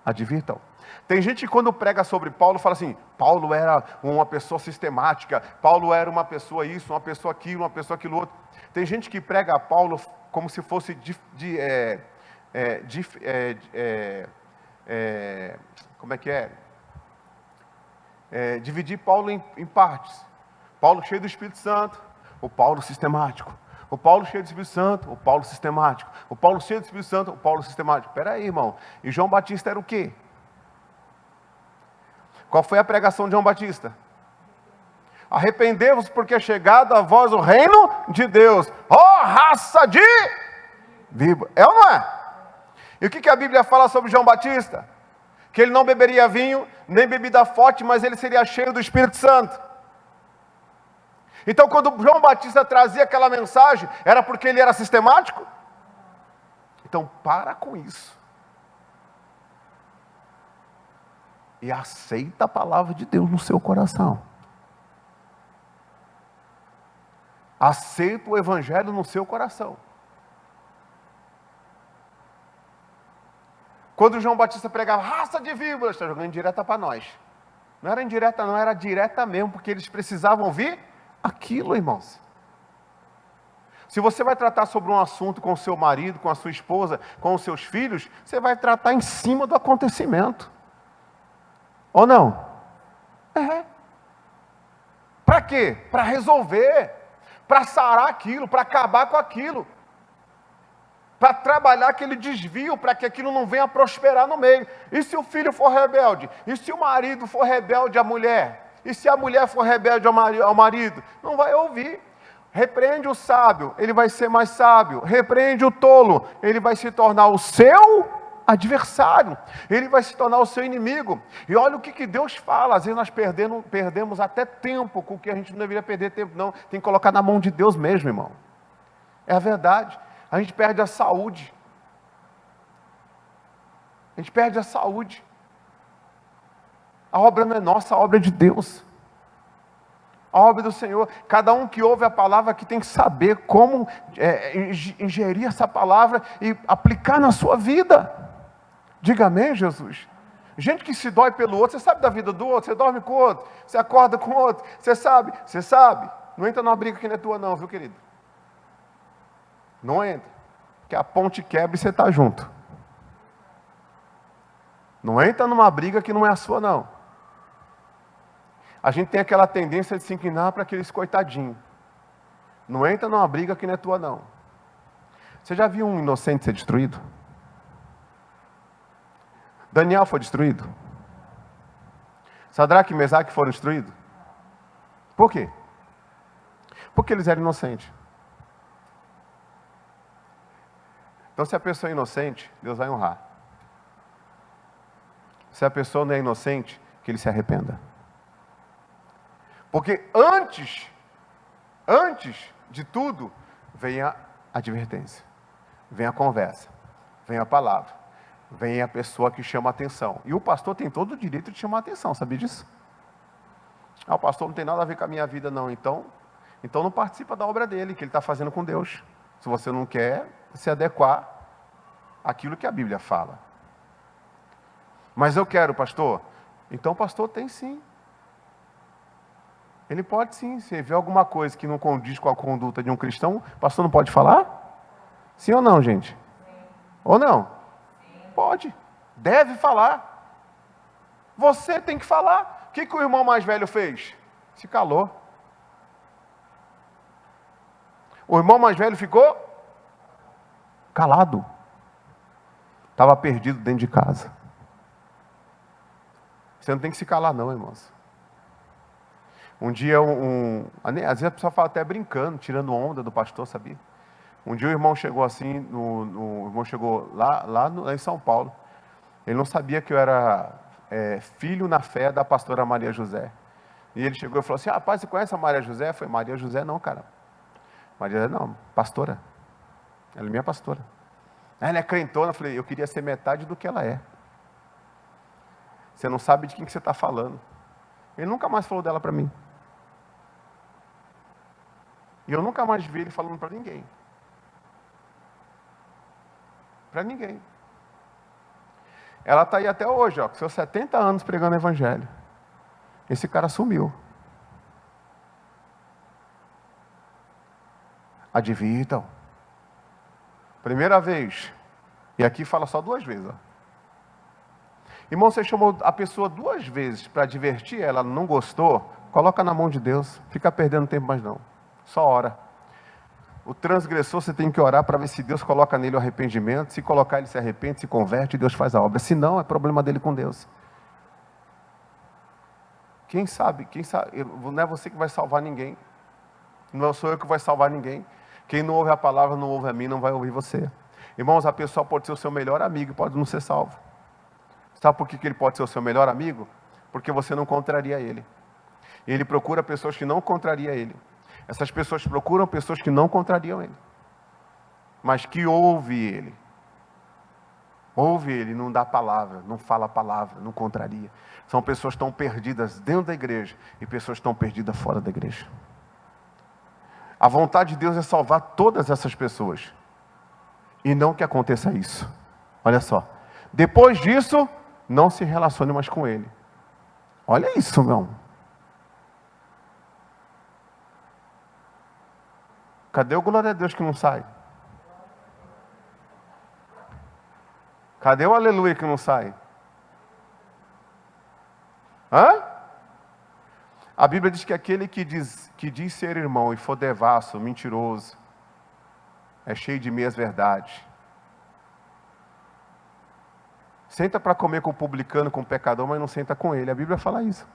S1: advirtam. Tem gente que quando prega sobre Paulo, fala assim, Paulo era uma pessoa sistemática, Paulo era uma pessoa isso, uma pessoa aquilo outro. Tem gente que prega a Paulo como se fosse como é que é? Dividir Paulo em partes. Paulo cheio do Espírito Santo, o Paulo sistemático. O Paulo cheio do Espírito Santo, o Paulo sistemático. O Paulo cheio do Espírito Santo, o Paulo sistemático. Espera aí, irmão. E João Batista era o quê? Qual foi a pregação de João Batista? Arrependei-vos porque é chegado a vós o reino de Deus. Ó, raça de víbora. É ou não é? E o que a Bíblia fala sobre João Batista? Que ele não beberia vinho, nem bebida forte, mas ele seria cheio do Espírito Santo. Então, quando João Batista trazia aquela mensagem, era porque ele era sistemático? Então, para com isso. E aceita a palavra de Deus no seu coração. Aceita o evangelho no seu coração. Quando João Batista pregava, raça de víboras, está jogando indireta para nós. Não era indireta não, era direta mesmo, porque eles precisavam ouvir aquilo, irmãos. Se você vai tratar sobre um assunto com o seu marido, com a sua esposa, com os seus filhos, você vai tratar em cima do acontecimento. Ou não? É. Para quê? Para resolver, para sarar aquilo, para acabar com aquilo. Para trabalhar aquele desvio, para que aquilo não venha prosperar no meio. E se o filho for rebelde? E se o marido for rebelde à mulher? E se a mulher for rebelde ao marido? Não vai ouvir. Repreende o sábio, ele vai ser mais sábio. Repreende o tolo, ele vai se tornar o seu adversário. Ele vai se tornar o seu inimigo. E olha o que Deus fala. Às vezes nós perdemos até tempo com o que a gente não deveria perder tempo, não. Tem que colocar na mão de Deus mesmo, irmão. É a verdade. A gente perde a saúde. A gente perde a saúde. A obra não é nossa, a obra é de Deus. A obra do Senhor. Cada um que ouve a palavra que tem que saber como ingerir essa palavra e aplicar na sua vida. Diga amém, Jesus. Gente que se dói pelo outro, você sabe da vida do outro, você dorme com o outro, você acorda com o outro, você sabe. Não entra numa briga que não é tua não, viu, querido? Não entra, que a ponte quebra e você está junto. Não entra numa briga que não é a sua não. A gente tem aquela tendência de se inclinar para aqueles coitadinhos. Não entra numa briga que não é tua não. Você já viu um inocente ser destruído? Daniel foi destruído? Sadraque e Mesaque foram destruídos? Por quê? Porque eles eram inocentes. Então, se a pessoa é inocente, Deus vai honrar. Se a pessoa não é inocente, que ele se arrependa. Porque antes de tudo, vem a advertência, vem a conversa, vem a palavra, vem a pessoa que chama a atenção. E o pastor tem todo o direito de chamar a atenção, sabia disso? O pastor não tem nada a ver com a minha vida não, então não participa da obra dele, que ele está fazendo com Deus. Se você não quer se adequar àquilo que a Bíblia fala. Mas eu quero, pastor. Então o pastor tem sim. Ele pode sim. Se vê alguma coisa que não condiz com a conduta de um cristão, o pastor não pode falar? Sim ou não, gente? Sim. Ou não? Sim. Pode. Deve falar. Você tem que falar. O que o irmão mais velho fez? Se calou. O irmão mais velho ficou calado. Estava perdido dentro de casa. Você não tem que se calar não, irmãos. Um dia, às vezes a pessoa fala até brincando, tirando onda do pastor, sabia? Um dia o irmão chegou assim, o irmão chegou lá em São Paulo. Ele não sabia que eu era filho na fé da pastora Maria José. E ele chegou e falou assim, rapaz, você conhece a Maria José? Eu falei, Maria José não, cara. Maria José não, pastora. Ela é minha pastora. Ela é crentona. Eu falei, eu queria ser metade do que ela é. Você não sabe de quem que você está falando. Ele nunca mais falou dela para mim. E eu nunca mais vi ele falando para ninguém. Para ninguém. Ela está aí até hoje, com seus 70 anos pregando evangelho. Esse cara sumiu. Advirtam. Primeira vez. E aqui fala só 2 vezes. Ó. Irmão, você chamou a pessoa 2 vezes para divertir ela não gostou, coloca na mão de Deus. Fica perdendo tempo mais não. Só ora. O transgressor você tem que orar para ver se Deus coloca nele o arrependimento. Se colocar, ele se arrepende, se converte e Deus faz a obra. Se não, é problema dele com Deus. Quem sabe, não é você que vai salvar ninguém. Não sou eu que vai salvar ninguém. Quem não ouve a palavra, não ouve a mim, não vai ouvir você. Irmãos, a pessoa pode ser o seu melhor amigo, pode não ser salvo. Sabe por que ele pode ser o seu melhor amigo? Porque você não contraria ele. Ele procura pessoas que não contrariam ele. Essas pessoas procuram pessoas que não contrariam ele, mas que ouvem ele. Ouve ele, não dá palavra, não fala palavra, não contraria. São pessoas que estão perdidas dentro da igreja e pessoas que estão perdidas fora da igreja. A vontade de Deus é salvar todas essas pessoas. E não que aconteça isso. Olha só. Depois disso, não se relacione mais com ele. Olha isso, meu. Cadê o glória a Deus que não sai? Cadê o aleluia que não sai? Hã? A Bíblia diz que aquele que diz ser irmão e for devasso, mentiroso, é cheio de meias verdades. Senta para comer com o publicano, com o pecador, mas não senta com ele. A Bíblia fala isso.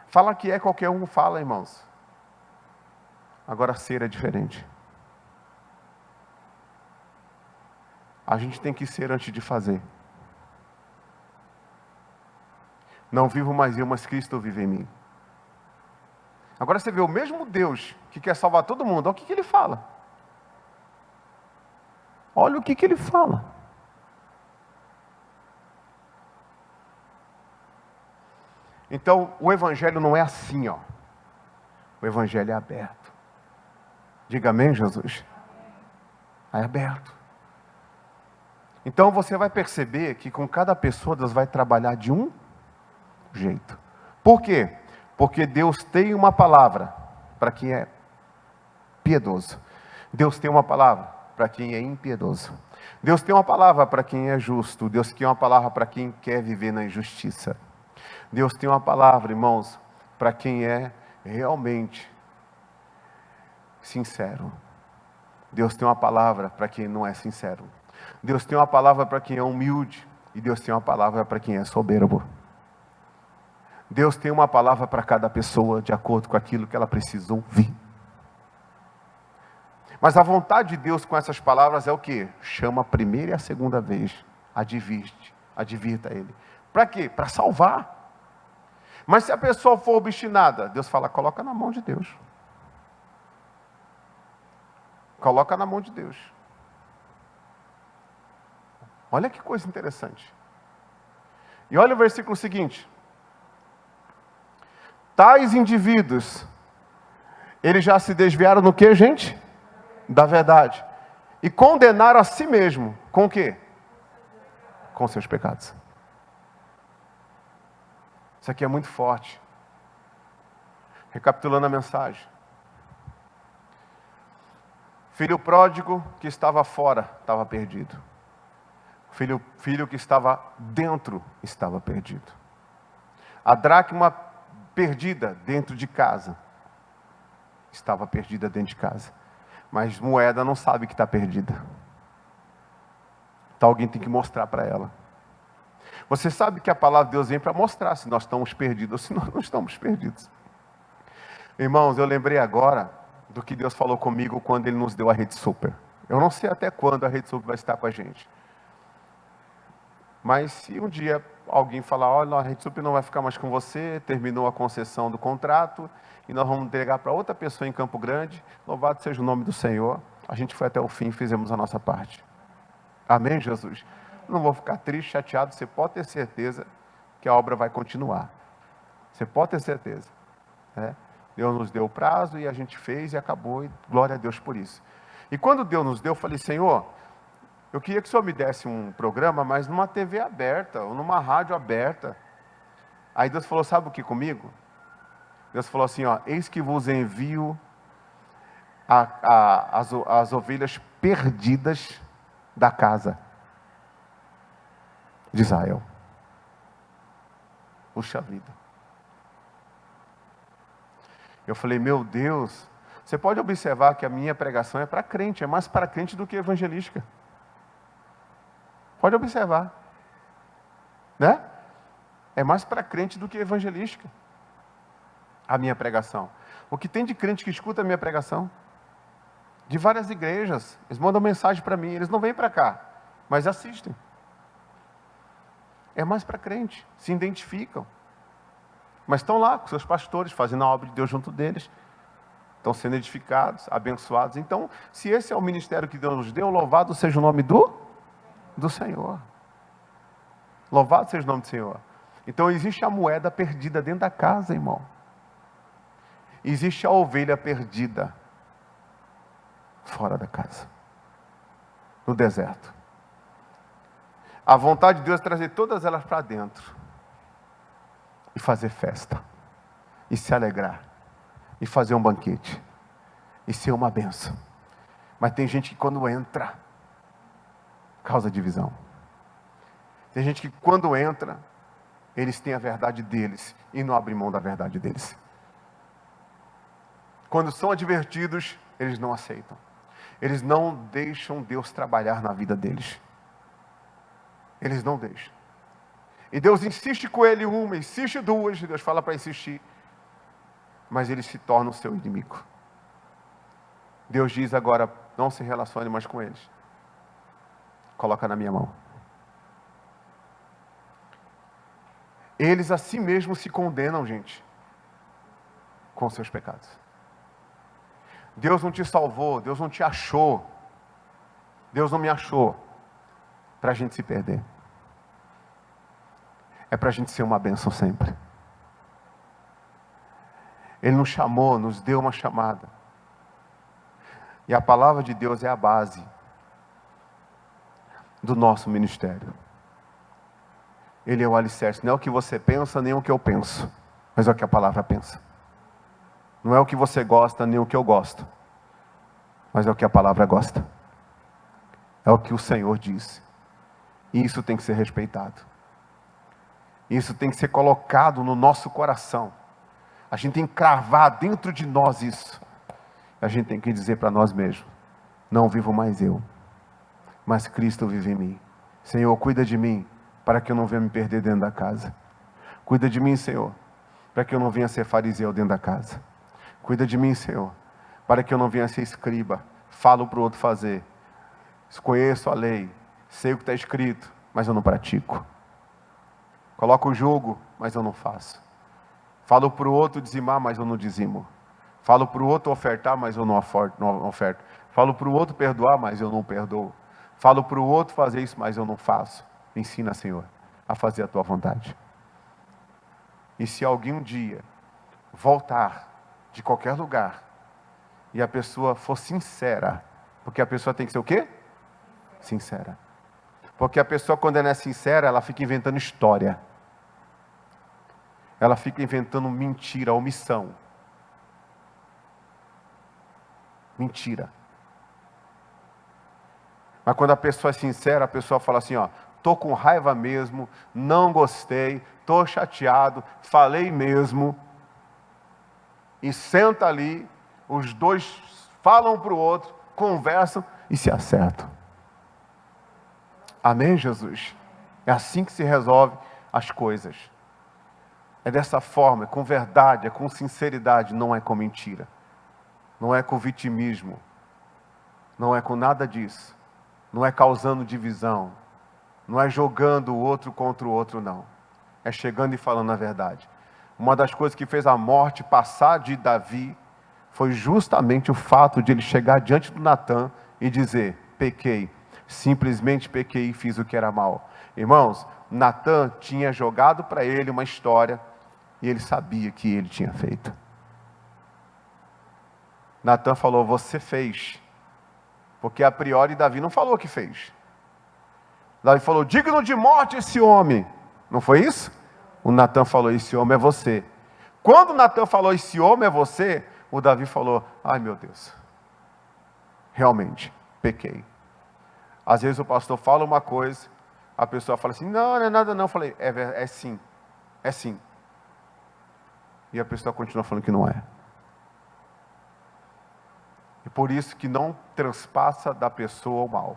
S1: Fala que é, qualquer um fala, irmãos. Agora ser é diferente. A gente tem que ser antes de fazer. Não vivo mais eu, mas Cristo vive em mim. Agora você vê o mesmo Deus que quer salvar todo mundo. Olha o que ele fala. Olha o que ele fala. Então, o Evangelho não é assim, ó. O Evangelho é aberto. Diga amém, Jesus. É aberto. Então, você vai perceber que com cada pessoa Deus vai trabalhar de um jeito. Por quê? Porque Deus tem uma palavra para quem é piedoso. Deus tem uma palavra para quem é impiedoso. Deus tem uma palavra para quem é justo. Deus tem uma palavra para quem quer viver na injustiça. Deus tem uma palavra, irmãos, para quem é realmente sincero. Deus tem uma palavra para quem não é sincero. Deus tem uma palavra para quem é humilde. E Deus tem uma palavra para quem é soberbo. Deus tem uma palavra para cada pessoa, de acordo com aquilo que ela precisa ouvir. Mas a vontade de Deus com essas palavras é o quê? Chama a primeira e a segunda vez. Advirta ele. Para quê? Para salvar. Mas se a pessoa for obstinada, Deus fala, coloca na mão de Deus. Coloca na mão de Deus. Olha que coisa interessante. E olha o versículo seguinte. Tais indivíduos, eles já se desviaram no que, gente? Da verdade. E condenaram a si mesmo. Com o quê? Com seus pecados. Isso aqui é muito forte. Recapitulando a mensagem. Filho pródigo que estava fora, estava perdido. Filho que estava dentro, estava perdido. A dracma perdida dentro de casa. Estava perdida dentro de casa. Mas moeda não sabe que está perdida. Então alguém tem que mostrar para ela. Você sabe que a palavra de Deus vem para mostrar se nós estamos perdidos ou se nós não estamos perdidos. Irmãos, eu lembrei agora do que Deus falou comigo quando Ele nos deu a Rede Super. Eu não sei até quando a Rede Super vai estar com a gente. Mas se um dia alguém falar, olha, a Rede Super não vai ficar mais com você, terminou a concessão do contrato, e nós vamos entregar para outra pessoa em Campo Grande, louvado seja o nome do Senhor, a gente foi até o fim e fizemos a nossa parte. Amém, Jesus? Não vou ficar triste, chateado, você pode ter certeza que a obra vai continuar. Você pode ter certeza. Né? Deus nos deu o prazo e a gente fez e acabou, e glória a Deus por isso. E quando Deus nos deu, eu falei, Senhor, eu queria que o Senhor me desse um programa, mas numa TV aberta, ou numa rádio aberta. Aí Deus falou, sabe o que comigo? Deus falou assim, ó, eis que vos envio as ovelhas perdidas da casa de Israel. Puxa vida. Eu falei, meu Deus, você pode observar que a minha pregação é para crente, é mais para crente do que evangelística. Pode observar. Né? É mais para crente do que evangelística. A minha pregação. O que tem de crente que escuta a minha pregação? De várias igrejas. Eles mandam mensagem para mim. Eles não vêm para cá, mas assistem. É mais para crente. Se identificam. mas estão lá com seus pastores, fazendo a obra de Deus junto deles. Estão sendo edificados, abençoados. Então, se esse é o ministério que Deus nos deu, louvado seja o nome do Senhor. Louvado seja o nome do Senhor. Então, existe a moeda perdida dentro da casa, irmão. Existe a ovelha perdida fora da casa, no deserto. A vontade de Deus é trazer todas elas para dentro e fazer festa, e se alegrar, e fazer um banquete, e ser uma bênção. Mas tem gente que quando entra, causa divisão. Tem gente que quando entra, eles têm a verdade deles, e não abrem mão da verdade deles. Quando são advertidos, eles não aceitam. Eles não deixam Deus trabalhar na vida deles. Eles não deixam. E Deus insiste com ele uma, insiste duas, Deus fala para insistir. Mas ele se torna o seu inimigo. Deus diz agora, não se relacione mais com eles. Coloca na minha mão. Eles a si mesmos se condenam, gente, com seus pecados. Deus não te salvou, Deus não te achou. Deus não me achou para a gente se perder. É para a gente ser uma bênção sempre. Ele nos chamou, nos deu uma chamada. E a palavra de Deus é a base do nosso ministério. Ele é o alicerce. Não é o que você pensa, nem o que eu penso, mas é o que a palavra pensa. Não é o que você gosta, nem o que eu gosto, mas é o que a palavra gosta. É o que o Senhor diz. E isso tem que ser respeitado. Isso tem que ser colocado no nosso coração. A gente tem que cravar dentro de nós isso. A gente tem que dizer para nós mesmos: não vivo mais eu, mas Cristo vive em mim. Senhor, cuida de mim, para que eu não venha me perder dentro da casa. Cuida de mim, Senhor, para que eu não venha ser fariseu dentro da casa. Cuida de mim, Senhor, para que eu não venha ser escriba. Falo para o outro fazer. Conheço a lei, sei o que está escrito, mas eu não pratico. Coloco o jugo, mas eu não faço. Falo para o outro dizimar, mas eu não dizimo. Falo para o outro ofertar, mas eu não oferto. Falo para o outro perdoar, mas eu não perdoo. Falo para o outro fazer isso, mas eu não faço. Me ensina, Senhor, a fazer a tua vontade. E se alguém um dia voltar de qualquer lugar e a pessoa for sincera, porque a pessoa tem que ser o quê? Sincera. Porque a pessoa, quando ela é sincera, ela fica inventando história. Ela fica inventando mentira, omissão. Mentira. Mas quando a pessoa é sincera, a pessoa fala assim, ó, tô com raiva mesmo, não gostei, tô chateado, falei mesmo. E senta ali, os dois falam para o outro, conversam e se acertam. Amém, Jesus? É assim que se resolve as coisas. É dessa forma, é com verdade, é com sinceridade, não é com mentira. Não é com vitimismo. Não é com nada disso. Não é causando divisão. Não é jogando o outro contra o outro, não. É chegando e falando a verdade. Uma das coisas que fez a morte passar de Davi foi justamente o fato de ele chegar diante do Natã e dizer: pequei, simplesmente pequei e fiz o que era mal. Irmãos, Natã tinha jogado para ele uma história e ele sabia que ele tinha feito. Natã falou: você fez. Porque a priori Davi não falou que fez. Davi falou: digno de morte esse homem. Não foi isso? O Natã falou: esse homem é você. Quando o Natã falou: esse homem é você, o Davi falou: ai meu Deus, realmente, pequei. Às vezes o pastor fala uma coisa, a pessoa fala assim: não, não é nada não. Eu falei: é sim, é sim. E a pessoa continua falando que não é. E por isso que não transpassa da pessoa o mal.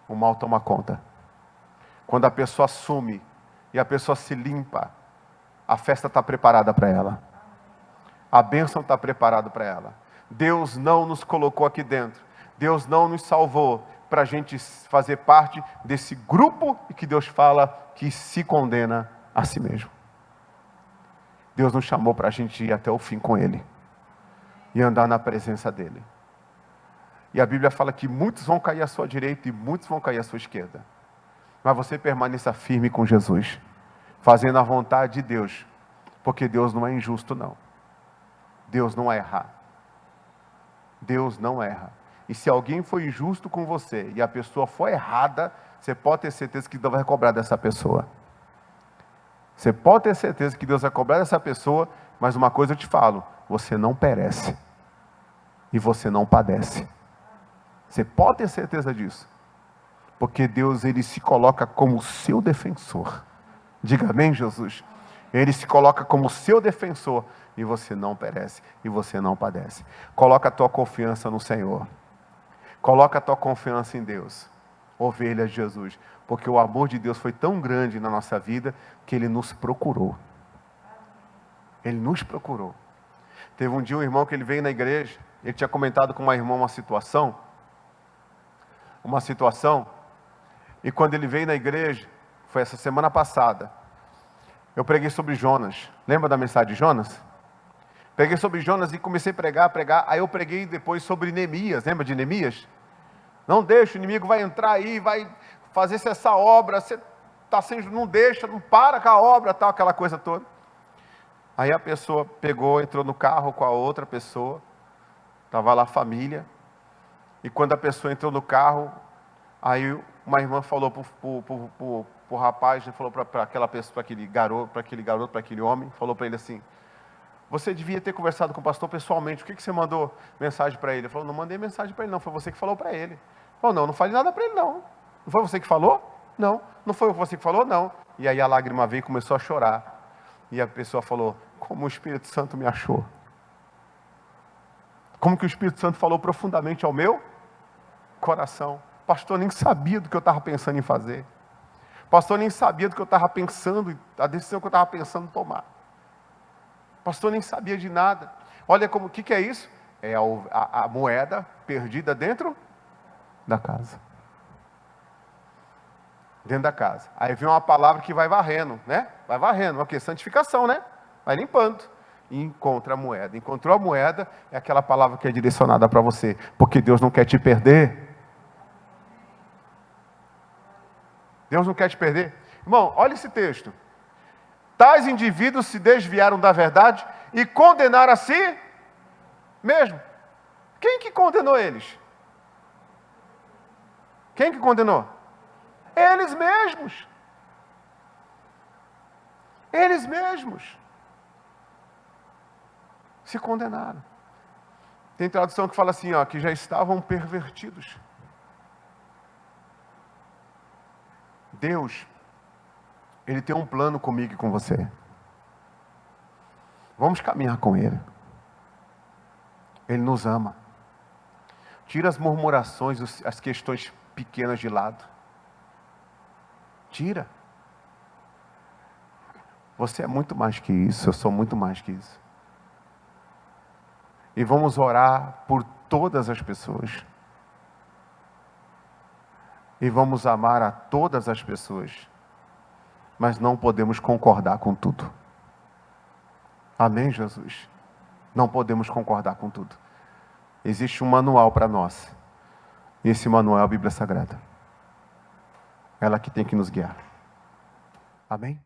S1: O mal toma conta. Quando a pessoa assume e a pessoa se limpa, a festa está preparada para ela. A bênção está preparada para ela. Deus não nos colocou aqui dentro. Deus não nos salvou para a gente fazer parte desse grupo que Deus fala que se condena a si mesmo. Deus nos chamou para a gente ir até o fim com Ele e andar na presença dEle. E a Bíblia fala que muitos vão cair à sua direita e muitos vão cair à sua esquerda. Mas você permaneça firme com Jesus, fazendo a vontade de Deus, porque Deus não é injusto, não. Deus não erra. Deus não erra. E se alguém foi injusto com você e a pessoa foi errada, você pode ter certeza que Deus vai cobrar dessa pessoa. Você pode ter certeza que Deus vai cobrar dessa pessoa, mas uma coisa eu te falo, você não perece. E você não padece. Você pode ter certeza disso. Porque Deus, Ele se coloca como seu defensor. Diga amém, Jesus? Ele se coloca como seu defensor. E você não perece. E você não padece. Coloca a tua confiança no Senhor. Coloca a tua confiança em Deus. Ovelha de Jesus. Porque o amor de Deus foi tão grande na nossa vida que Ele nos procurou. Ele nos procurou. Teve um dia um irmão que ele veio na igreja. Ele tinha comentado com uma irmã uma situação. E quando ele veio na igreja, foi essa semana passada, eu preguei sobre Jonas. Lembra da mensagem de Jonas? Preguei sobre Jonas e comecei a pregar. Aí eu preguei depois sobre Neemias. Lembra de Neemias? Não deixa, o inimigo vai entrar aí, vai fazer essa obra. Você está sendo, não deixa, não para com a obra, tal, aquela coisa toda. Aí a pessoa pegou, entrou no carro com a outra pessoa. Estava lá a família. E quando a pessoa entrou no carro, aí uma irmã falou para o rapaz, falou para aquela pessoa, para aquele homem, falou para ele assim: você devia ter conversado com o pastor pessoalmente, por que você mandou mensagem para ele? Ele falou: não mandei mensagem para ele não, foi você que falou para ele. Ele falou: não falei nada para ele não. Não foi você que falou? Não. Não foi você que falou? Não. E aí a lágrima veio e começou a chorar. E a pessoa falou: como o Espírito Santo me achou. Como que o Espírito Santo falou profundamente ao meu coração. Pastor, nem sabia do que eu estava pensando em fazer. Pastor, nem sabia do que eu estava pensando, a decisão que eu estava pensando em tomar. Pastor, nem sabia de nada. Olha como, o que é isso? É a moeda perdida dentro da casa. Dentro da casa. Aí vem uma palavra que vai varrendo, né? Vai varrendo, ok, santificação, né? Vai limpando. E encontra a moeda. Encontrou a moeda, é aquela palavra que é direcionada para você. Porque Deus não quer te perder. Deus não quer te perder. Irmão, olha esse texto. Tais indivíduos se desviaram da verdade e condenaram a si mesmo. Quem que condenou eles? Quem que condenou? Eles mesmos. Eles mesmos. Se condenaram. Tem tradução que fala assim, ó, que já estavam pervertidos. Deus, Ele tem um plano comigo e com você. Vamos caminhar com Ele. Ele nos ama. Tira as murmurações, as questões pequenas de lado. Tira. Você é muito mais que isso, eu sou muito mais que isso. E vamos orar por todas as pessoas. E vamos amar a todas as pessoas. Mas não podemos concordar com tudo. Amém, Jesus? Não podemos concordar com tudo. Existe um manual para nós. E esse manual é a Bíblia Sagrada. Ela que tem que nos guiar. Amém?